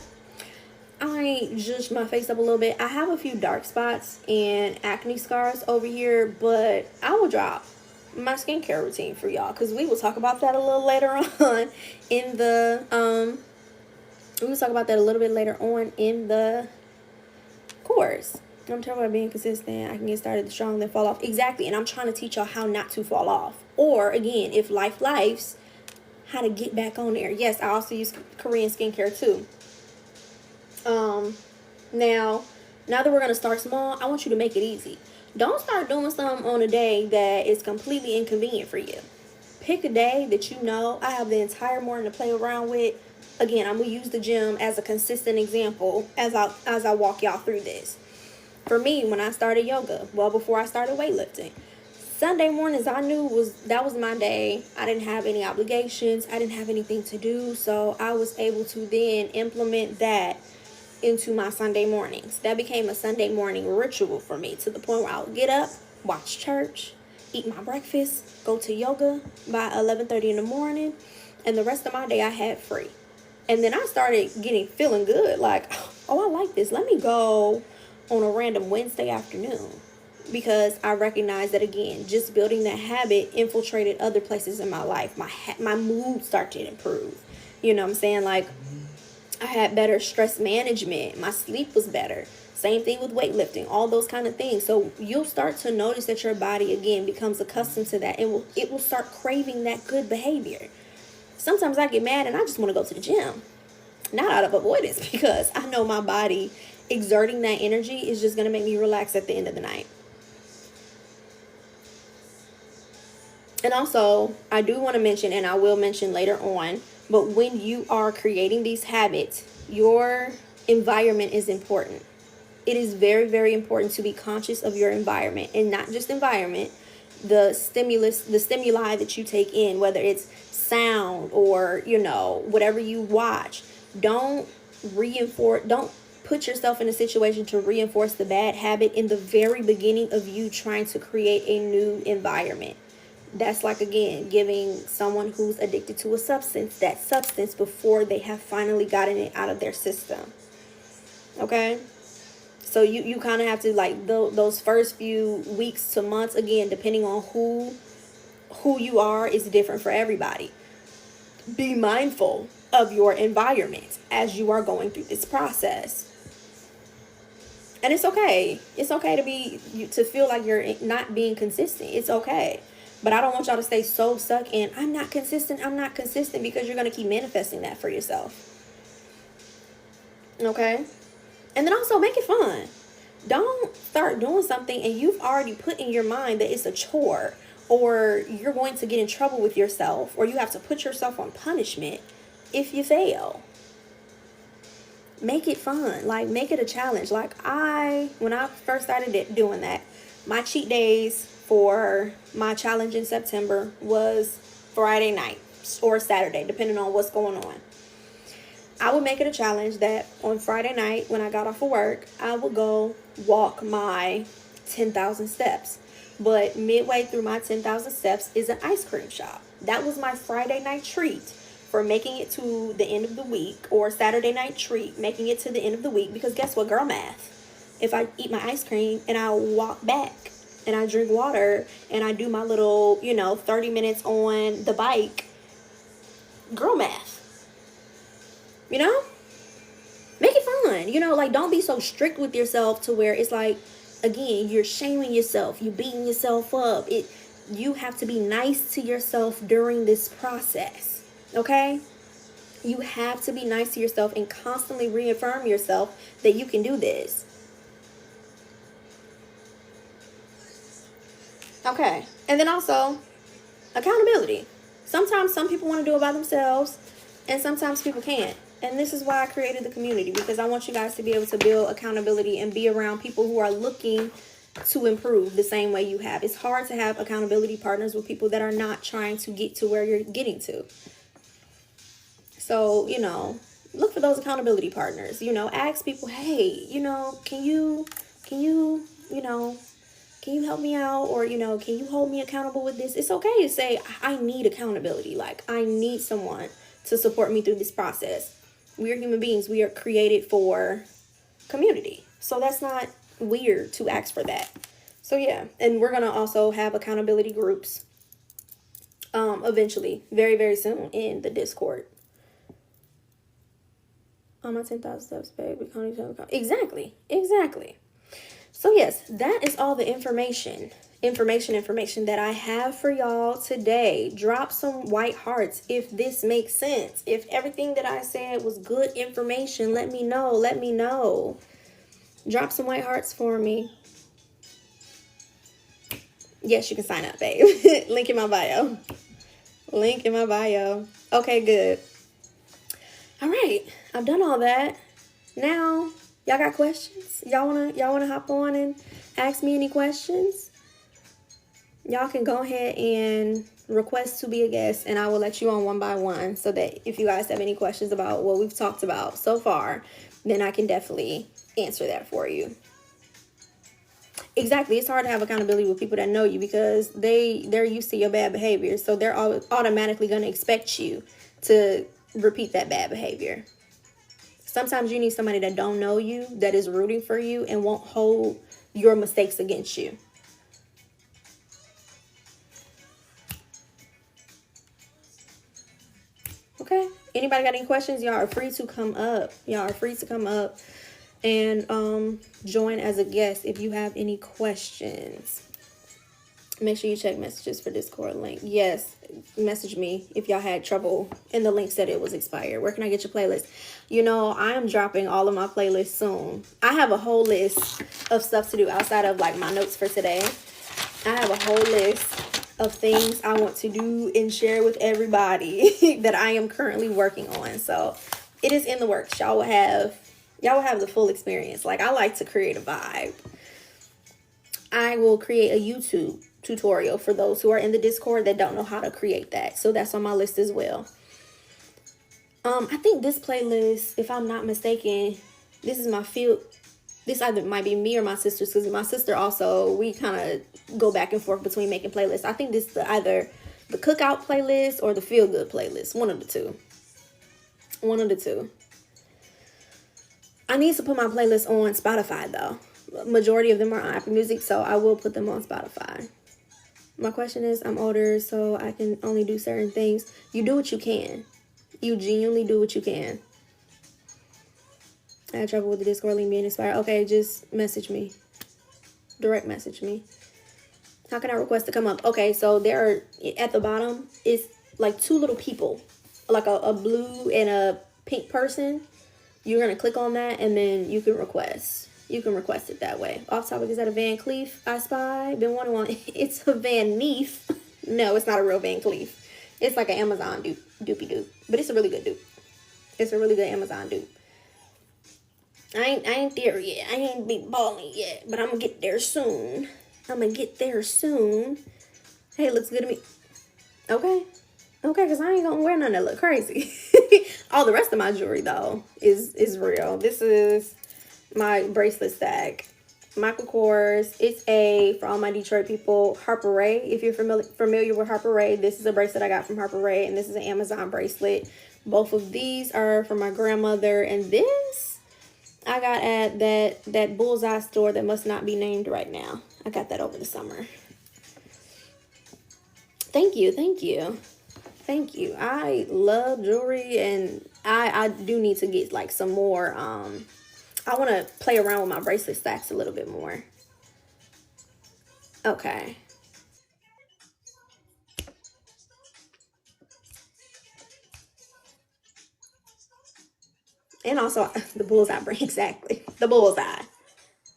I zhuzhed my face up a little bit. I have a few dark spots and acne scars over here, but I will drop my skincare routine for y'all because we will talk about that a little later on in the We'll talk about that a little bit later on in the course. I'm talking about being consistent. I can get started strong, then fall off. Exactly. And I'm trying to teach y'all how not to fall off. Or, again, if life's, how to get back on there. Yes, I also use Korean skincare too. Now that we're going to start small, I want you to make it easy. Don't start doing something on a day that is completely inconvenient for you. Pick a day that you know I have the entire morning to play around with. Again, I'm going to use the gym as a consistent example as I walk y'all through this. For me, when I started yoga, well, before I started weightlifting, Sunday mornings I knew that was my day. I didn't have any obligations. I didn't have anything to do. So I was able to then implement that into my Sunday mornings. That became a Sunday morning ritual for me, to the point where I would get up, watch church, eat my breakfast, go to yoga by 11:30 in the morning, and the rest of my day I had free. And then I started feeling good, like, oh, I like this. Let me go on a random Wednesday afternoon, because I recognized that, again, just building that habit infiltrated other places in my life. My mood started to improve. You know what I'm saying? Like, I had better stress management. My sleep was better. Same thing with weightlifting, all those kind of things. So you'll start to notice that your body, again, becomes accustomed to that, and it will start craving that good behavior. Sometimes I get mad and I just want to go to the gym. Not out of avoidance, because I know my body exerting that energy is just going to make me relax at the end of the night. And also, I do want to mention, and I will mention later on, but when you are creating these habits, your environment is important. It is very, very important to be conscious of your environment, and not just environment, the stimuli that you take in, whether it's sound or, whatever you watch. Don't put yourself in a situation to reinforce the bad habit in the very beginning of you trying to create a new environment. That's like, again, giving someone who's addicted to a substance that substance before they have finally gotten it out of their system. Okay? So you kind of have to, like, those first few weeks to months, again, depending on who you are, is different for everybody. Be mindful of your environment as you are going through this process. And it's okay. It's okay to feel like you're not being consistent. It's okay. But I don't want y'all to stay so stuck in, I'm not consistent, because you're going to keep manifesting that for yourself. Okay? And then also make it fun. Don't start doing something and you've already put in your mind that it's a chore, or you're going to get in trouble with yourself, or you have to put yourself on punishment if you fail. Make it fun. Like, make it a challenge. Like, when I first started doing that, my cheat days for my challenge in September was Friday night or Saturday, depending on what's going on. I would make it a challenge that on Friday night, when I got off of work, I would go walk my 10,000 steps. But midway through my 10,000 steps is an ice cream shop. That was my Friday night treat for making it to the end of the week, or Saturday night treat, making it to the end of the week. Because guess what, girl math? If I eat my ice cream and I walk back and I drink water and I do my little, 30 minutes on the bike, girl math. Make it fun. Like, don't be so strict with yourself to where it's like, again, you're shaming yourself, you're beating yourself up. You have to be nice to yourself during this process. Okay? You have to be nice to yourself and constantly reaffirm yourself that you can do this. Okay. And then also, accountability. Sometimes some people want to do it by themselves, and sometimes people can't. And this is why I created the community, because I want you guys to be able to build accountability and be around people who are looking to improve the same way you have. It's hard to have accountability partners with people that are not trying to get to where you're getting to. So, look for those accountability partners. Ask people, hey, can you help me out? Or, can you hold me accountable with this? It's okay to say, I need accountability. Like, I need someone to support me through this process. We are human beings. We are created for community. So that's not weird to ask for that. So yeah, and we're going to also have accountability groups eventually, very, very soon in the Discord. On my 10,000 steps, baby. Exactly. Exactly. So yes, that is all the information that I have for y'all today. Drop some white hearts if this makes sense. If everything that I said was good information, let me know. Let me know. Drop some white hearts for me. Yes, you can sign up, babe. Link in my bio. Link in my bio. Okay, good. All right, I've done all that. Now, y'all got questions? Y'all wanna hop on and ask me any questions? Y'all can go ahead and request to be a guest, and I will let you on one by one, so that if you guys have any questions about what we've talked about so far, then I can definitely answer that for you. Exactly. It's hard to have accountability with people that know you, because they're used to your bad behavior, so they're automatically going to expect you to repeat that bad behavior. Sometimes you need somebody that don't know you, that is rooting for you and won't hold your mistakes against you. Okay. Anybody got any questions? Y'all are free to come up. And join as a guest if you have any questions. Make sure you check messages for Discord link. Yes, message me if y'all had trouble and the link said it was expired. Where can I get your playlist? You know, I am dropping all of my playlists soon. I have a whole list of stuff to do outside of like my notes for today. I have a whole list of things I want to do and share with everybody that I am currently working on. So it is in the works. Y'all will have the full experience. Like, I like to create a vibe. I will create a YouTube tutorial for those who are in the Discord that don't know how to create that. So that's on my list as well. I think this playlist, if I'm not mistaken, this is my field. This either might be me or my sister's, because my sister also, we kind of go back and forth between making playlists. I think this is either the cookout playlist or the feel good playlist. One of the two. I need to put my playlist on Spotify though. Majority of them are on Apple Music, so I will put them on Spotify. My question is, I'm older, so I can only do certain things. You do what you can. You genuinely do what you can. I had trouble with the Discord link being expired. Okay, just message me. Direct message me. How can I request to come up? Okay, so there are, at the bottom, is like two little people. Like a blue and a pink person. You're going to click on that, and then you can request. You can request it that way. Off topic, is that a Van Cleef I spy? Been wanting one. It's a Van Neef. No, it's not a real Van Cleef. It's like an Amazon doopy doop. But it's a really good dupe. It's a really good Amazon dupe. I ain't there yet. I ain't big balling yet. But I'm going to get there soon. Hey, it looks good to me. Okay. Okay, because I ain't going to wear none that look crazy. All the rest of my jewelry, though, is real. This is my bracelet stack. Michael Kors. It's for all my Detroit people, Harper Ray. If you're familiar with Harper Ray, this is a bracelet I got from Harper Ray, and this is an Amazon bracelet. Both of these are from my grandmother, and this I got at that Bullseye store that must not be named right now. I got that over the summer. Thank you. I love jewelry, and I do need to get like some more. I want to play around with my bracelet stacks a little bit more. Okay. And also the bullseye brain, exactly. The bullseye.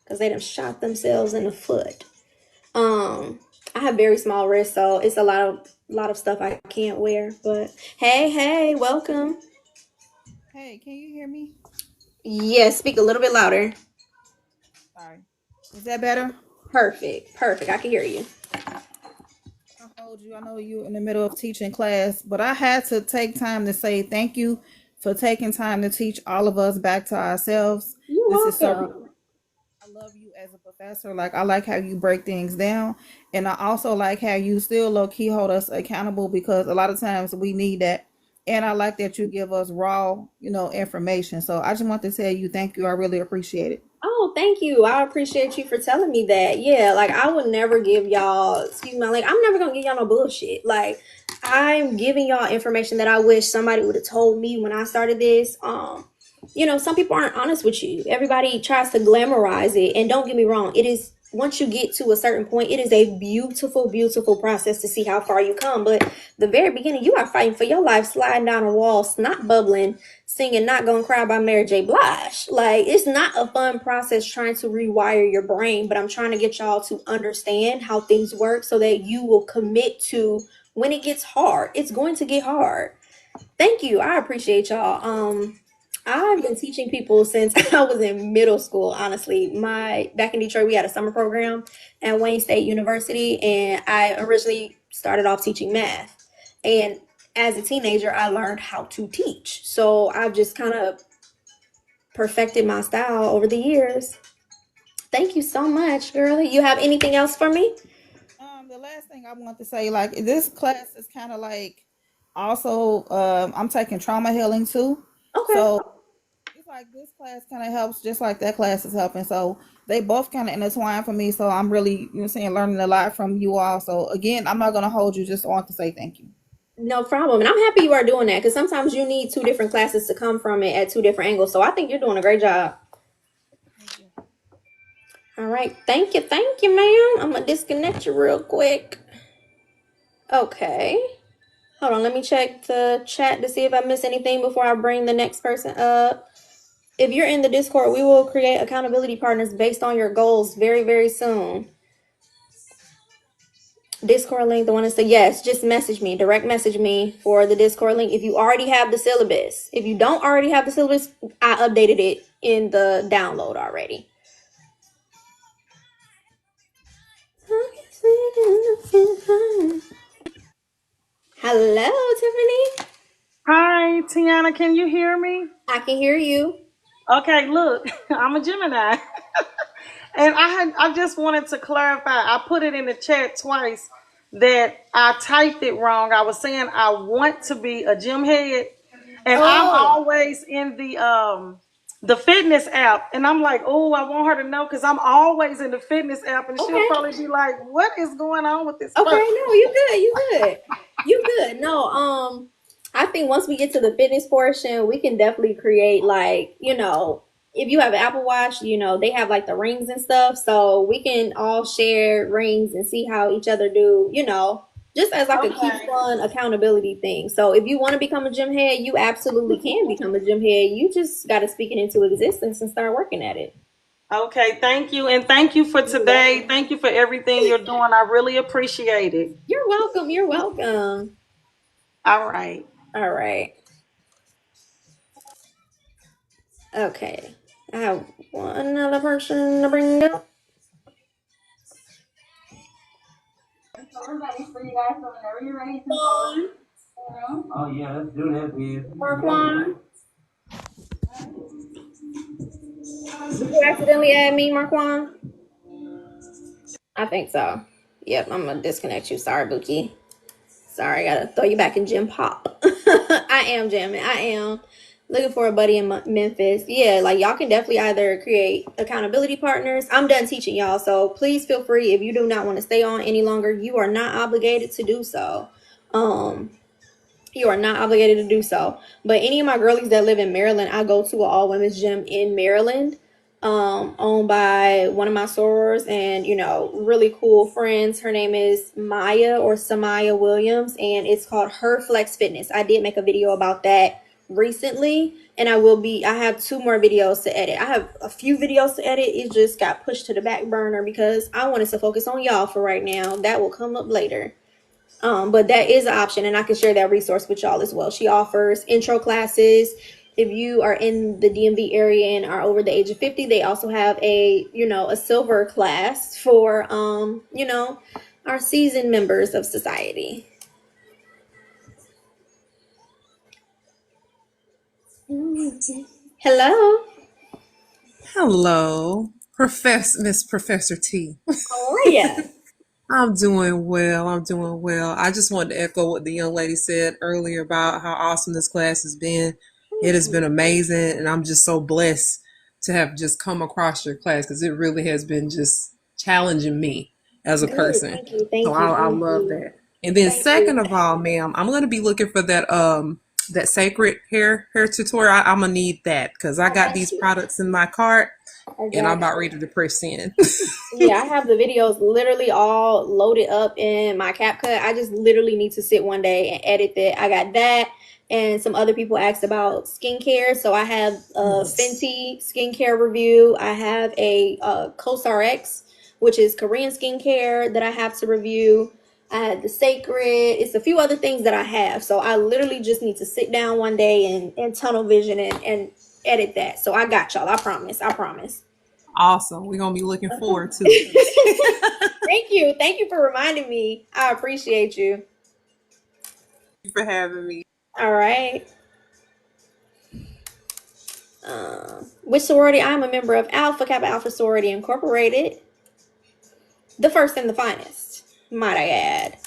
Because they done shot themselves in the foot. I have very small wrists, so it's a lot of stuff I can't wear. But hey, welcome. Hey, can you hear me? Yes, speak a little bit louder. Sorry. Is that better? Perfect. I can hear you. I hold you. I know you in the middle of teaching class, but I had to take time to say thank you for taking time to teach all of us back to ourselves. You're This is so welcome. I love you as a professor. Like, I like how you break things down, and I also like how you still low key hold us accountable, because a lot of times we need that. And I like that you give us raw, information. So I just want to tell you thank you. I really appreciate it. Oh, thank you. I appreciate you for telling me that. Yeah, like I would never give y'all, excuse me, like I'm never gonna give y'all no bullshit. Like I'm giving y'all information that I wish somebody would have told me when I started this. some people aren't honest with you. Everybody tries to glamorize it. And don't get me wrong, it is, once you get to a certain point, it is a beautiful, beautiful process to see how far you come. But the very beginning, you are fighting for your life, sliding down a wall, snot bubbling, singing Not Gonna Cry by Mary J. Blige. Like, it's not a fun process trying to rewire your brain, but I'm trying to get y'all to understand how things work so that you will commit to when it gets hard. It's going to get hard. Thank you. I appreciate y'all. I've been teaching people since I was in middle school, honestly. My back in Detroit, we had a summer program at Wayne State University, and I originally started off teaching math. And as a teenager, I learned how to teach. So I've just kind of perfected my style over the years. Thank you so much, girlie. You have anything else for me? The last thing I want to say, like this class is kind of like also I'm taking trauma healing too. Okay. So it's like this class kind of helps just like that class is helping. So they both kind of intertwine for me. So I'm really, saying, learning a lot from you all. So again, I'm not gonna hold you, just want to say thank you. No problem. And I'm happy you are doing that because sometimes you need two different classes to come from it at two different angles. So I think you're doing a great job. Thank you. All right. Thank you, ma'am. I'm going to disconnect you real quick. Okay. Hold on. Let me check the chat to see if I miss anything before I bring the next person up. If you're in the Discord, we will create accountability partners based on your goals very, very soon. Discord link, the one that said yes, just message me, direct message me for the Discord link if you already have the syllabus. If you don't already have the syllabus, I updated it in the download already. Hello, Tiffany. Hi, Tiana, can you hear me? I can hear you. Okay, look, I'm a Gemini. And I just wanted to clarify. I put it in the chat twice that I typed it wrong. I was saying I want to be a gym head, and I'm Oh, always in the fitness app, and I'm like, oh, I want her to know because I'm always in the fitness app, and she'll okay. probably be like, what is going on with this Okay, person? no, you good. You good. You good. No, I think once we get to the fitness portion, we can definitely create like, if you have an Apple Watch, they have like the rings and stuff. So we can all share rings and see how each other do, just as like a cute Okay. fun accountability thing. So if you want to become a gym head, you absolutely can become a gym head. You just gotta speak it into existence and start working at it. Okay, thank you. And thank you for You're today. welcome. Thank you for everything you're doing. I really appreciate it. You're welcome. You're welcome. All right. All right. Okay. I have one another person to bring up. Marquand. Oh yeah, let's do that, man. Marquand. Did you accidentally add me, Marquand? I think so. Yep, I'm gonna disconnect you. Sorry, Buki. Sorry, I gotta throw you back in gym pop. I am jamming. I am looking for a buddy in Memphis. Yeah, like y'all can definitely either create accountability partners. I'm done teaching y'all, so please feel free if you do not want to stay on any longer. You are not obligated to do so. Um, You are not obligated to do so. But any of my girlies that live in Maryland, I go to an all women's gym in Maryland, owned by one of my sorors and, really cool friends. Her name is Maya or Samaya Williams, and it's called Her Flex Fitness. I did make a video about that recently, and I have two more videos to edit. I have a few videos to edit. It just got pushed to the back burner because I wanted to focus on y'all for right now. That will come up later. But that is an option, and I can share that resource with y'all as well. She offers intro classes. If you are in the DMV area and are over the age of 50, they also have a silver class for our seasoned members of society. Hello. Hello, Miss Professor T. How are ya? I'm doing well. I'm doing well. I just wanted to echo what the young lady said earlier about how awesome this class has been. It has been amazing, and I'm just so blessed to have just come across your class because it really has been just challenging me as a Good. person. Thank you. So Thank you. I Thank love you. that. And then Thank you. second of all, ma'am, I'm going to be looking for that that sacred hair tutorial. I'm gonna need that because I I got got these you. products in my cart I and I'm got about you. ready to press in. Yeah, I have the videos literally all loaded up in my CapCut. I just literally need to sit one day and edit that. I got that, and some other people asked about skincare. So I have a Yes. Fenty skincare review. I have a CosRX, which is Korean skincare that I have to review. I had the Sacred. It's a few other things that I have. So I literally just need to sit down one day and tunnel vision and edit that. So I got y'all. I promise. I promise. Awesome. We're gonna be looking forward to it. Thank you. Thank you for reminding me. I appreciate you. Thank you for having me. All right. Which sorority? I'm a member of Alpha Kappa Alpha Sorority Incorporated. The first and the finest, might I add.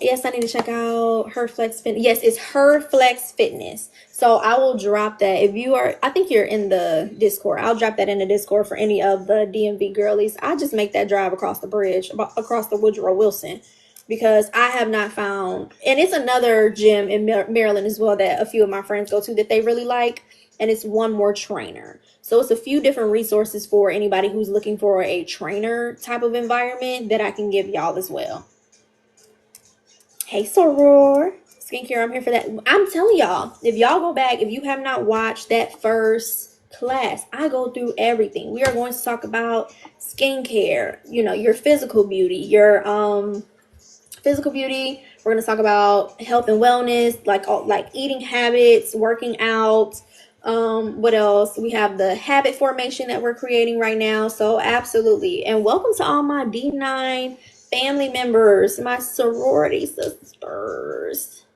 Yes, I need to check out Her Flex Fitness. Yes, it's Her Flex Fitness. So I will drop that. If you are, I think you're in the Discord. I'll drop that in the Discord for any of the DMV girlies. I just make that drive across the bridge, across the Woodrow Wilson, because I have not found, and it's another gym in Maryland as well that a few of my friends go to that they really like, and it's One More Trainer. So it's a few different resources for anybody who's looking for a trainer type of environment that I can give y'all as well. Hey, Soror. Skincare, I'm here for that. I'm telling y'all, if y'all go back, if you have not watched that first class, I go through everything. We are going to talk about skincare, your physical beauty, your physical beauty. We're going to talk about health and wellness, like eating habits, working out. What else? We have the habit formation that we're creating right now. So absolutely. And welcome to all my D9 family members, my sorority sisters,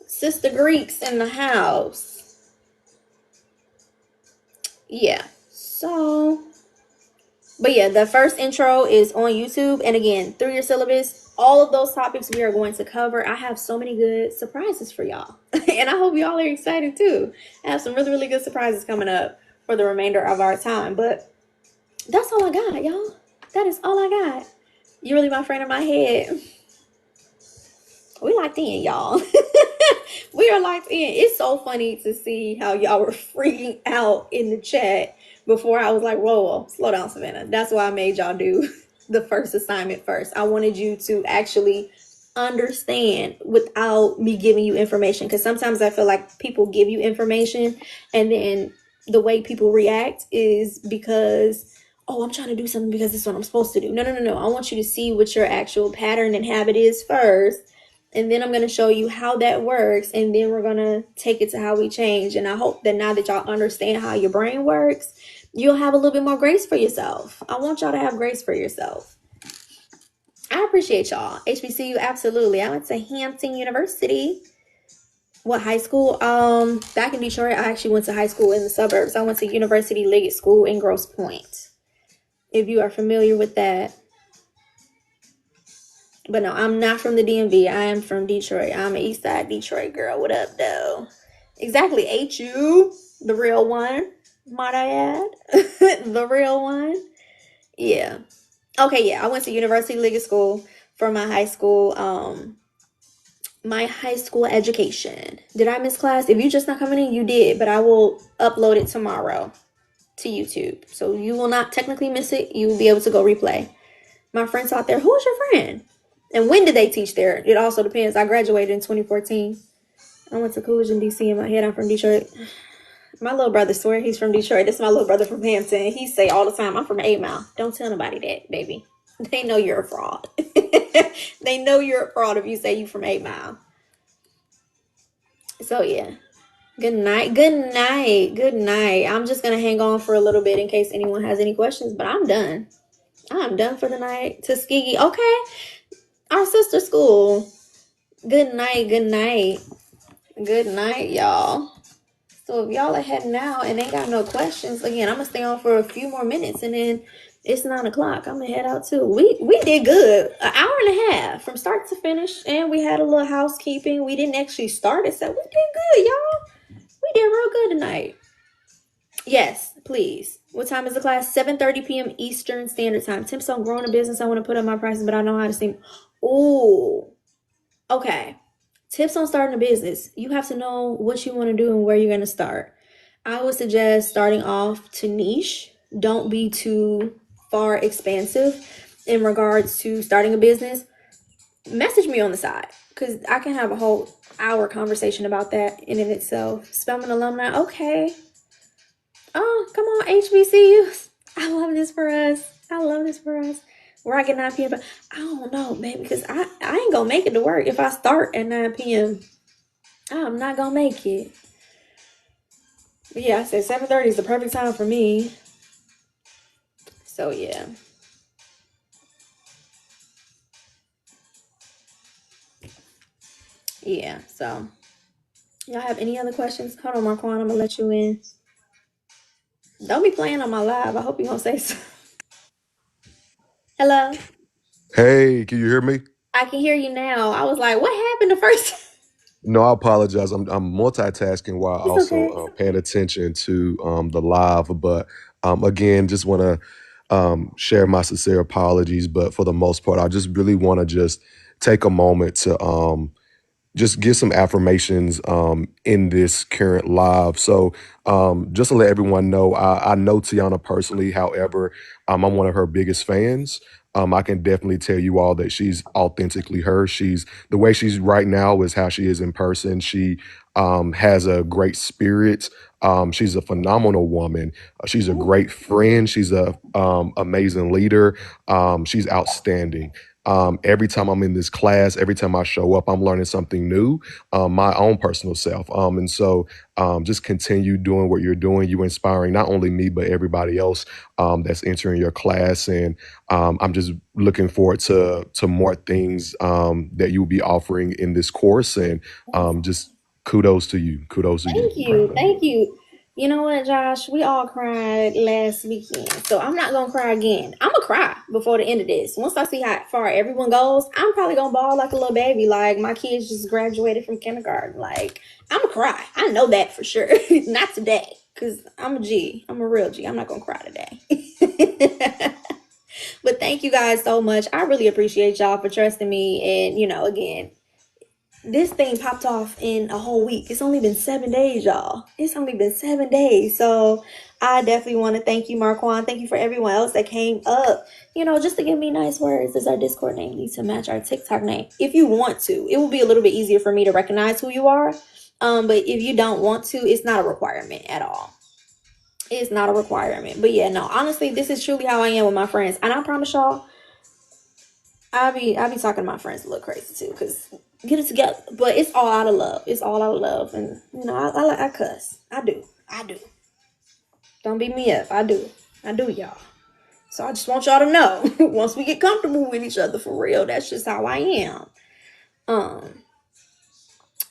sister Greeks in the house. Yeah. So, but yeah, the first intro is on YouTube. And again, through your syllabus, all of those topics we are going to cover. I have so many good surprises for y'all. And I hope y'all are excited too. I have some really, really good surprises coming up for the remainder of our time. But that's all I got, y'all. That is all I got. You really my friend in my head. We locked in, y'all. We are locked in. It's so funny to see how y'all were freaking out in the chat before I was like, whoa, slow down, Savannah. That's why I made y'all do the first assignment first. I wanted you to actually understand without me giving you information, because sometimes I feel like people give you information and then the way people react is because, oh, I'm trying to do something because this is what I'm supposed to do. No. I want you to see what your actual pattern and habit is first, and then I'm going to show you how that works, and then we're going to take it to how we change. And I hope that now that y'all understand how your brain works, you'll have a little bit more grace for yourself. I want y'all to have grace for yourself. I appreciate y'all. HBCU, absolutely. I went to Hampton University. What high school? Back in Detroit, I actually went to high school in the suburbs. I went to University Liggett School in Grosse Pointe, if you are familiar with that. But no, I'm not from the DMV. I am from Detroit. I'm an East Side Detroit girl. What up, though? Exactly. HU, the real one. Might I add? The real one. Yeah. Okay, yeah. I went to University Liggett School for my high school education. Did I miss class? If you just not coming in, you did, but I will upload it tomorrow to YouTube. So you will not technically miss it. You will be able to go replay. My friends out there, who is your friend? And when did they teach there? It also depends. I graduated in 2014. I went to Coolidge in DC. In my head, I'm from Detroit. My little brother swear he's from Detroit. This is my little brother from Hampton. He say all the time, I'm from 8 Mile. Don't tell nobody that, baby. They know you're a fraud. They know you're a fraud if you say you from 8 Mile. So yeah. Good night. Good night. Good night. I'm just gonna hang on for a little bit in case anyone has any questions, but I'm done. I'm done for the night. Tuskegee. Okay. Our sister school. Good night. Good night. Good night, y'all. So if y'all are heading out and ain't got no questions, again, I'm gonna stay on for a few more minutes and then it's 9 o'clock. I'm gonna head out too. We did good. An hour and a half from start to finish, and we had a little housekeeping. We didn't actually start it, so we did good, y'all. We did real good tonight. Yes, please. What time is the class? 7:30 p.m. Eastern Standard Time. Tips on growing a business. I want to put up my prices, but I know how to see. Ooh. Okay. Tips on starting a business. You have to know what you want to do and where you're going to start. I would suggest starting off to niche. Don't be too far expansive in regards to starting a business. Message me on the side because I can have a whole hour conversation about that in and itself. Spelman alumni, okay. Oh, come on, HBCUs. I love this for us. I love this for us. Where I get 9 p.m. But I don't know, baby, because I ain't gonna make it to work if I start at 9 p.m. I'm not gonna make it. But yeah, I said 7:30 is the perfect time for me. So yeah. Yeah, so y'all have any other questions? Hold on, Marquand, I'm gonna let you in. Don't be playing on my live. I hope you gonna say so. Hello? Hey, can you hear me? I can hear you now. I was like, what happened the first time? No, I apologize. I'm multitasking while It's also okay. paying attention to the live. But again, just want to share my sincere apologies. But for the most part, I just really want to just take a moment to just give some affirmations in this current live. So just to let everyone know, I know Tiana personally. However, I'm one of her biggest fans. I can definitely tell you all that she's authentically her. She's the way she's right now is how she is in person. She has a great spirit. She's a phenomenal woman. She's a great friend. She's a amazing leader. She's outstanding. Every time I'm in this class, every time I show up, I'm learning something new, my own personal self. And so just continue doing what you're doing. You're inspiring not only me, but everybody else that's entering your class. And I'm just looking forward to more things that you'll be offering in this course. And just kudos to you. Kudos to you. Thank you. Thank you. You know what, Josh? We all cried last weekend. So I'm not gonna cry again. I'm gonna cry before the end of this. Once I see how far everyone goes, I'm probably gonna bawl like a little baby. Like my kids just graduated from kindergarten. Like, I'm gonna cry. I know that for sure. Not today. Cause I'm a G. I'm a real G. I'm not gonna cry today. But thank you guys so much. I really appreciate y'all for trusting me. And again, this thing popped off in a whole week. It's only been 7 days, y'all. It's only been 7 days. So I definitely want to thank you, Marquand. Thank you for everyone else that came up, just to give me nice words. Does our Discord name need to match our TikTok name? If you want to, it will be a little bit easier for me to recognize who you are. But if you don't want to, it's not a requirement at all. It's not a requirement. But yeah, no, honestly, this is truly how I am with my friends. And I promise y'all, I be talking to my friends a little crazy too, because get it together. But it's all out of love. It's all out of love. And I cuss. I do. Don't beat me up. I do, y'all. So I just want y'all to know, once we get comfortable with each other for real, that's just how I am.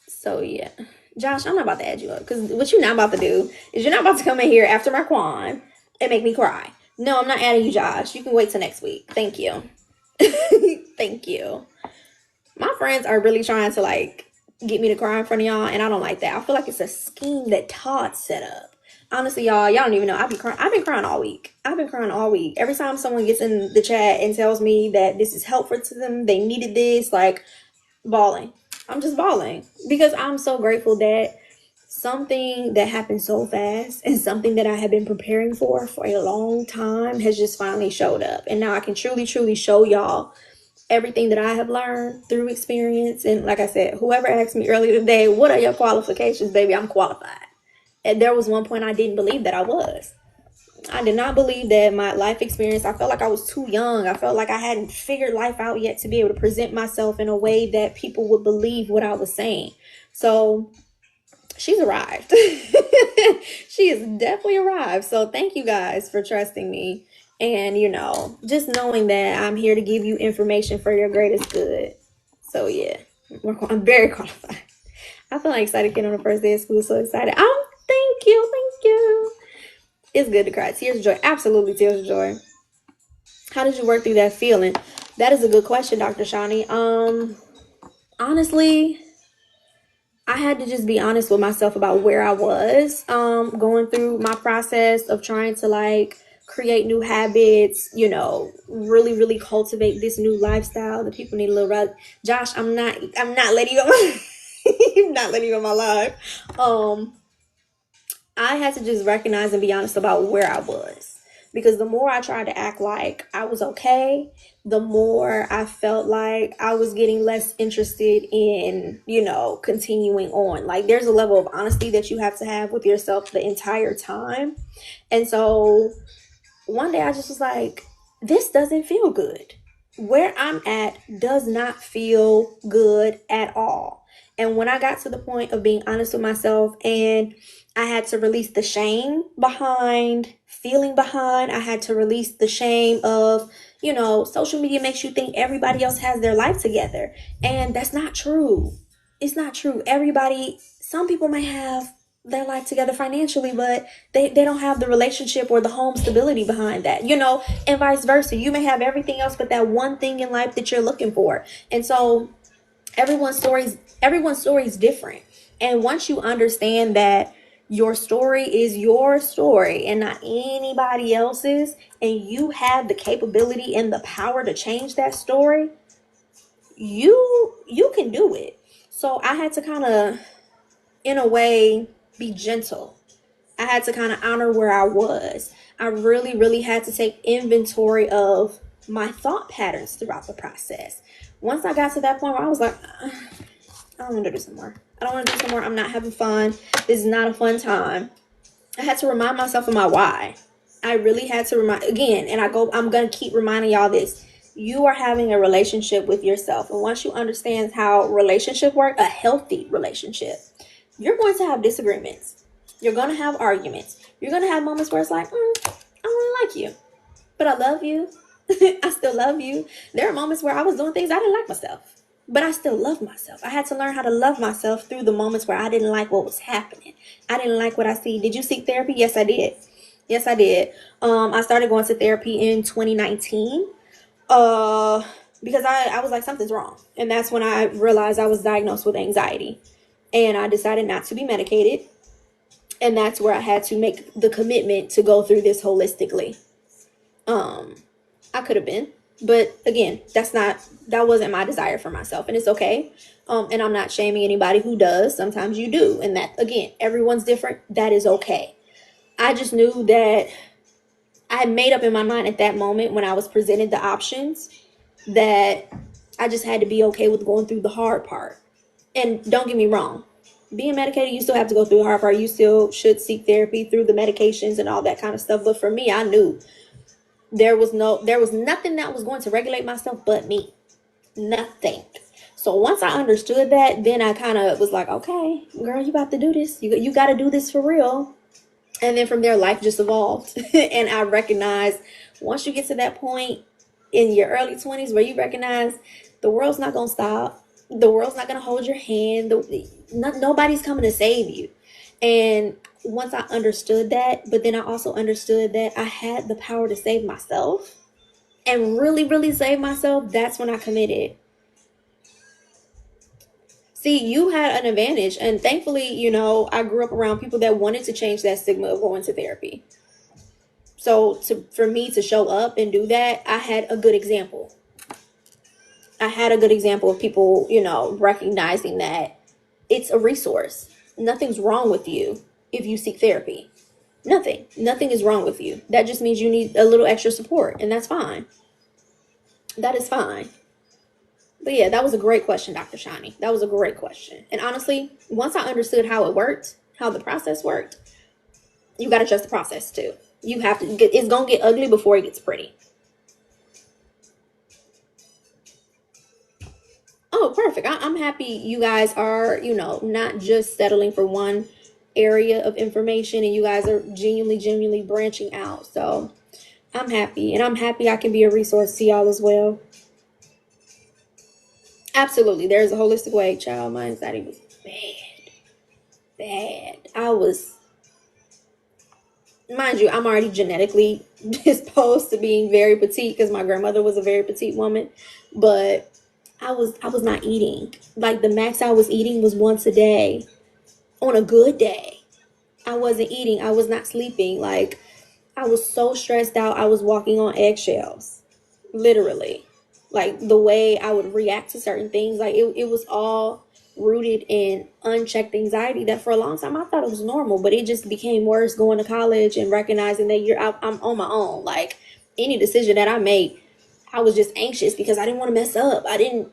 So yeah. Josh, I'm not about to add you up, because what you're not about to do is you're not about to come in here after my Marquand and make me cry. No, I'm not adding you, Josh. You can wait till next week. Thank you. Thank you. My friends are really trying to get me to cry in front of y'all, and I don't like that. I feel like it's a scheme that Todd set up. Honestly, y'all don't even know. I've been crying all week. Every time someone gets in the chat and tells me that this is helpful to them, they needed this, bawling. I'm just bawling because I'm so grateful that something that happened so fast and something that I have been preparing for a long time has just finally showed up. And now I can truly, truly show y'all everything that I have learned through experience. And like I said, whoever asked me earlier today, what are your qualifications, baby? I'm qualified. And there was one point I didn't believe that I was. I did not believe that my life experience, I felt like I was too young. I felt like I hadn't figured life out yet to be able to present myself in a way that people would believe what I was saying. So she's arrived. She has definitely arrived. So thank you guys for trusting me. And, just knowing that I'm here to give you information for your greatest good. So yeah, I'm very qualified. I feel like excited getting on the first day of school. So excited. Oh, thank you. Thank you. It's good to cry. Tears of joy. Absolutely tears of joy. How did you work through that feeling? That is a good question, Dr. Shani. Honestly, I had to just be honest with myself about where I was going through my process of trying to create new habits, really, really cultivate this new lifestyle that people need a little. Josh, I'm not letting you go. not letting you in my life. I had to just recognize and be honest about where I was. Because the more I tried to act like I was okay, the more I felt like I was getting less interested in, continuing on. Like, there's a level of honesty that you have to have with yourself the entire time. And so one day I just was like, this doesn't feel good. Where I'm at does not feel good at all. And when I got to the point of being honest with myself, and I had to release the shame behind feeling behind, I had to release the shame of, social media makes you think everybody else has their life together. And that's not true. It's not true. Some people may have their life together financially, but they don't have the relationship or the home stability behind that, and vice versa. You may have everything else but that one thing in life that you're looking for. And so everyone's story is different. And once you understand that your story is your story and not anybody else's, and you have the capability and the power to change that story, you can do it. So I had to kind of, in a way, be gentle. I had to kind of honor where I was. I really, really had to take inventory of my thought patterns throughout the process. Once I got to that point where I was like, I don't want to do this anymore. I don't want to do this anymore. I'm not having fun. This is not a fun time. I had to remind myself of my why. I really had to remind again, and I'm going to keep reminding y'all this. You are having a relationship with yourself. And once you understand how relationship work, a healthy relationship, you're going to have disagreements. You're going to have arguments. You're going to have moments where it's like, I don't really like you, but I love you. I still love you. There are moments where I was doing things I didn't like myself, but I still love myself. I had to learn how to love myself through the moments where I didn't like what was happening. I didn't like what I see. Did you seek therapy? Yes, I did. Yes, I did. I started going to therapy in 2019. Because I was like, something's wrong. And that's when I realized I was diagnosed with anxiety. And I decided not to be medicated. And that's where I had to make the commitment to go through this holistically. I could have been, but again, that wasn't my desire for myself, and it's okay. And I'm not shaming anybody who does. Sometimes you do, and that, again, everyone's different. That is okay. I just knew that I had made up in my mind at that moment when I was presented the options that I just had to be okay with going through the hard part. And don't get me wrong, being medicated, you still have to go through the hard part. You still should seek therapy through the medications and all that kind of stuff. But for me, I knew there was nothing that was going to regulate myself but me. Nothing. So once I understood that, then I kind of was like, okay, girl, you about to do this. You got to do this for real. And then from there, life just evolved. And I recognized once you get to that point in your early 20s where you recognize the world's not going to stop. The world's not going to hold your hand. Nobody's coming to save you. And once I understood that, but then I also understood that I had the power to save myself and really, really save myself, that's when I committed. See, you had an advantage. And thankfully, I grew up around people that wanted to change that stigma of going to therapy. So for me to show up and do that, I had a good example. I had a good example of people, recognizing that it's a resource. Nothing's wrong with you if you seek therapy. Nothing is wrong with you. That just means you need a little extra support, and that's fine. That is fine. But yeah, that was a great question, Dr. Shani. That was a great question. And honestly, once I understood how it worked, how the process worked, you got to trust the process too. You have to it's going to get ugly before it gets pretty. Oh, perfect. I'm happy you guys are, not just settling for one area of information, and you guys are genuinely branching out. So I'm happy, and I'm happy I can be a resource to y'all as well. Absolutely. There's a holistic way. Child, my anxiety was bad. I was, mind you, I'm already genetically disposed to being very petite because my grandmother was a very petite woman, but I was not eating. Like, the max I was eating was once a day on a good day. I wasn't eating. I was not sleeping. Like, I was so stressed out. I was walking on eggshells, literally. Like, the way I would react to certain things, like it was all rooted in unchecked anxiety that for a long time I thought it was normal, but it just became worse going to college and recognizing that I'm on my own. Like any decision that I made, I was just anxious because I didn't want to mess up. I didn't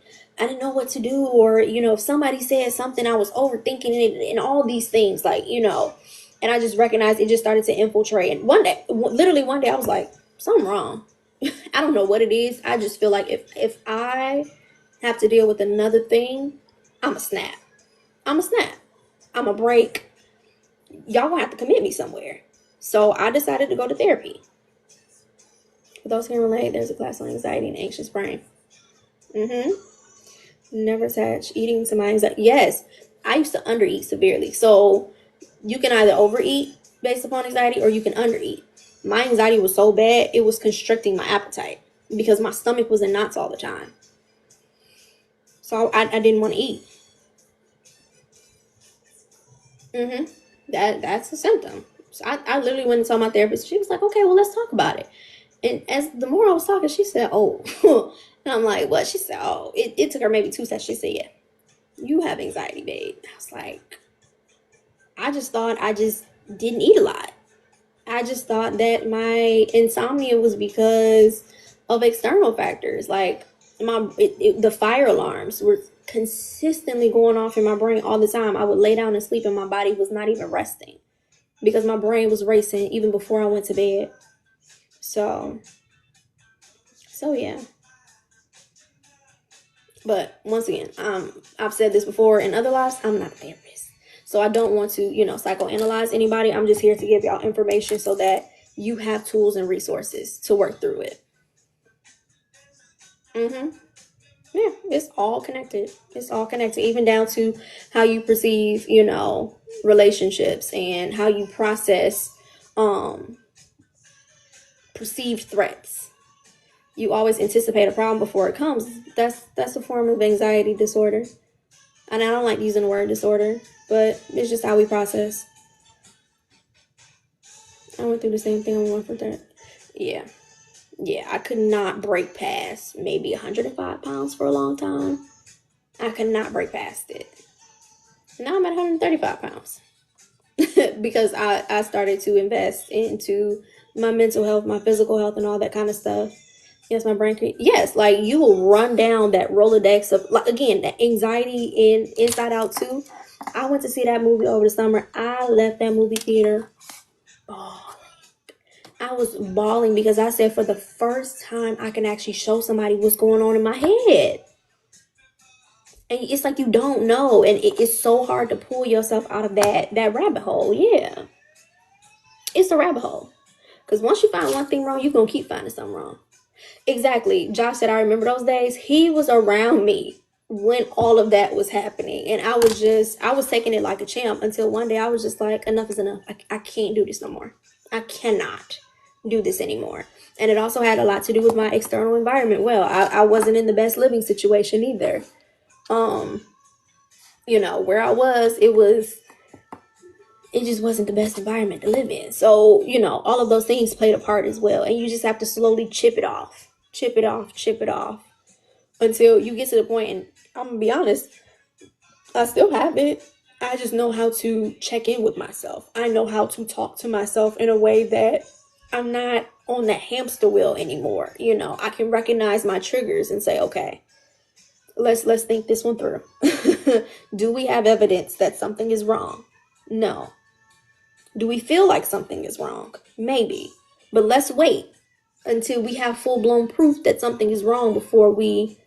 know what to do, or if somebody said something, I was overthinking it and all these things, and I just recognized it just started to infiltrate. And literally one day, I was like, something wrong. I don't know what it is. I just feel like if I have to deal with another thing, I'm a snap. I'm a snap. I'm a break. Y'all gonna have to commit me somewhere. So I decided to go to therapy. For those who can relate, there's a class on anxiety and anxious brain. Never attach eating to my anxiety. Yes, I used to undereat severely. So you can either overeat based upon anxiety or you can undereat. My anxiety was so bad, it was constricting my appetite because my stomach was in knots all the time. So I didn't want to eat. That's a symptom. So I literally went and saw my therapist. She was like, okay, well, let's talk about it. And as the more I was talking, she said, oh. And I'm like, what? She said, oh. It took her maybe 2 sessions. She said, yeah, you have anxiety, babe. I was like, I just thought I just didn't eat a lot. I just thought that my insomnia was because of external factors. Like the fire alarms were consistently going off in my brain all the time. I would lay down and sleep and my body was not even resting because my brain was racing even before I went to bed. So yeah. But once again, I've said this before in other lives, I'm not a therapist. So I don't want to, psychoanalyze anybody. I'm just here to give y'all information so that you have tools and resources to work through it. Yeah, it's all connected. It's all connected, even down to how you perceive, relationships and how you process perceived threats. You always anticipate a problem before it comes. That's a form of anxiety disorder. And I don't like using the word disorder, but it's just how we process. I went through the same thing on one for that. Yeah. I could not break past maybe 105 pounds for a long time. I could not break past it. Now I'm at 135 pounds because I started to invest into my mental health, my physical health, and all that kind of stuff. Yes, my brain. Yes, like you will run down that Rolodex of, like, again, that anxiety in Inside Out 2. I went to see that movie over the summer. I left that movie theater. Oh, I was bawling because I said for the first time I can actually show somebody what's going on in my head. And it's like you don't know, and it's so hard to pull yourself out of that rabbit hole. Yeah, it's a rabbit hole. Because once you find one thing wrong, you're going to keep finding something wrong. Exactly. Josh said, I remember those days. He was around me when all of that was happening. And I was taking it like a champ until one day I was just like, enough is enough. I can't do this no more. I cannot do this anymore. And it also had a lot to do with my external environment. Well, I wasn't in the best living situation either. Where I was, it just wasn't the best environment to live in. So, all of those things played a part as well. And you just have to slowly chip it off until you get to the point. And I'm going to be honest, I still have it. I just know how to check in with myself. I know how to talk to myself in a way that I'm not on that hamster wheel anymore. I can recognize my triggers and say, okay, let's think this one through. Do we have evidence that something is wrong? No. Do we feel like something is wrong? Maybe. But let's wait until we have full-blown proof that something is wrong before we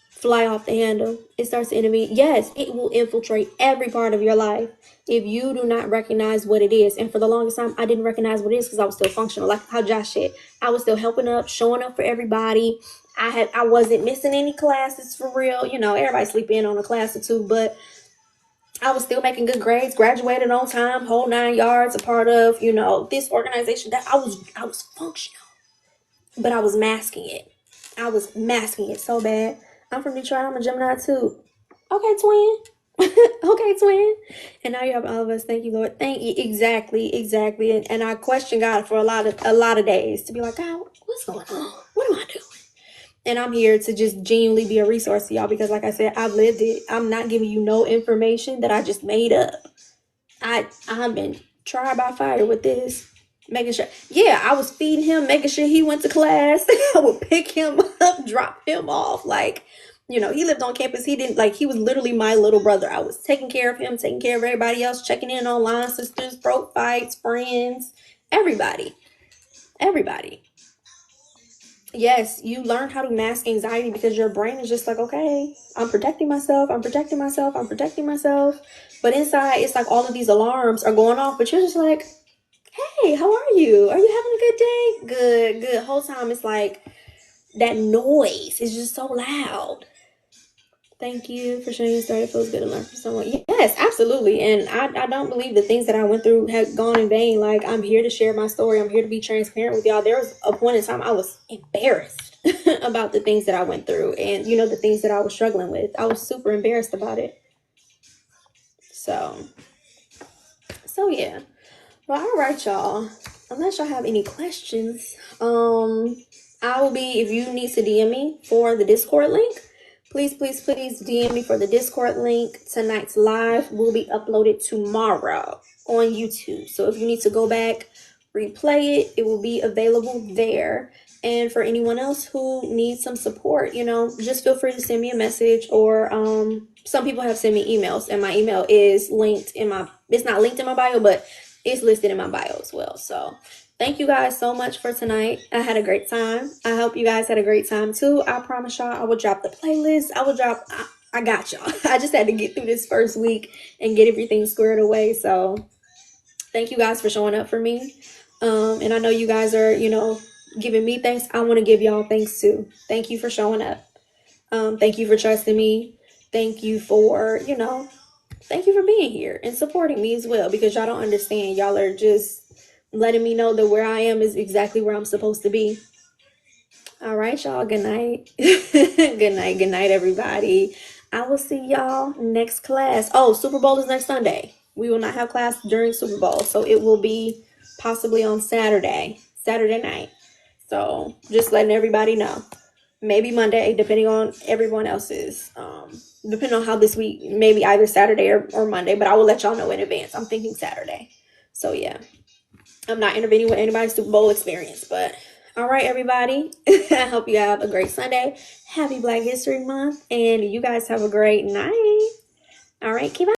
fly off the handle. It starts to intervene. Yes, it will infiltrate every part of your life if you do not recognize what it is. And for the longest time, I didn't recognize what it is because I was still functional. Like how Josh said, I was still helping up, showing up for everybody. I wasn't missing any classes for real. Everybody sleep in on a class or two, but I was still making good grades, graduated on time, whole 9 yards, a part of, this organization that I was functional, but I was masking it. I was masking it so bad. I'm from Detroit. I'm a Gemini too. Okay, twin. Okay, twin. And now you have all of us. Thank you, Lord. Thank you. Exactly. And I questioned God for a lot of days to be like, God, what's going on? What am I doing? And I'm here to just genuinely be a resource to y'all because, like I said, I've lived it. I'm not giving you no information that I just made up. I've been tried by fire with this. Making sure, yeah, I was feeding him, making sure he went to class. I would pick him up, drop him off. Like, he lived on campus. He didn't, like, he was literally my little brother. I was taking care of him, taking care of everybody else, checking in on line sisters, throat fights, friends, everybody. Everybody. Yes, you learn how to mask anxiety because your brain is just like, okay, I'm protecting myself, I'm protecting myself, I'm protecting myself. But inside, it's like all of these alarms are going off, but you're just like, hey, how are you? Are you having a good day? Good, good. Whole time it's like that noise is just so loud. Thank you for sharing your story. It feels good to learn from someone. Yes, absolutely. And I don't believe the things that I went through have gone in vain. Like, I'm here to share my story. I'm here to be transparent with y'all. There was a point in time I was embarrassed about the things that I went through and, the things that I was struggling with. I was super embarrassed about it. So yeah. Well, all right, y'all. Unless y'all have any questions, I will be, if you need to DM me for the Discord link, please DM me for the Discord link. Tonight's live will be uploaded tomorrow on YouTube. So if you need to go back, replay it, it will be available there. And for anyone else who needs some support, just feel free to send me a message, or some people have sent me emails, and my email is it's not linked in my bio, but it's listed in my bio as well. So thank you guys so much for tonight. I had a great time. I hope you guys had a great time too. I promise y'all I will drop the playlist. I got y'all. I just had to get through this first week and get everything squared away. So thank you guys for showing up for me. And I know you guys are, giving me thanks. I want to give y'all thanks too. Thank you for showing up. Thank you for trusting me. Thank you for, thank you for being here and supporting me as well, because y'all don't understand. Y'all are just letting me know that where I am is exactly where I'm supposed to be. All right, y'all. Good night. Good night, everybody. I will see y'all next class. Oh, Super Bowl is next Sunday. We will not have class during Super Bowl, so it will be possibly on Saturday night. So just letting everybody know. Maybe Monday, depending on everyone else's. Depending on how this week, maybe either Saturday or Monday, but I will let y'all know in advance. I'm thinking Saturday. So yeah, I'm not intervening with anybody's Super Bowl experience, but all right, everybody. I hope you have a great Sunday. Happy Black History Month, and you guys have a great night. All right, keep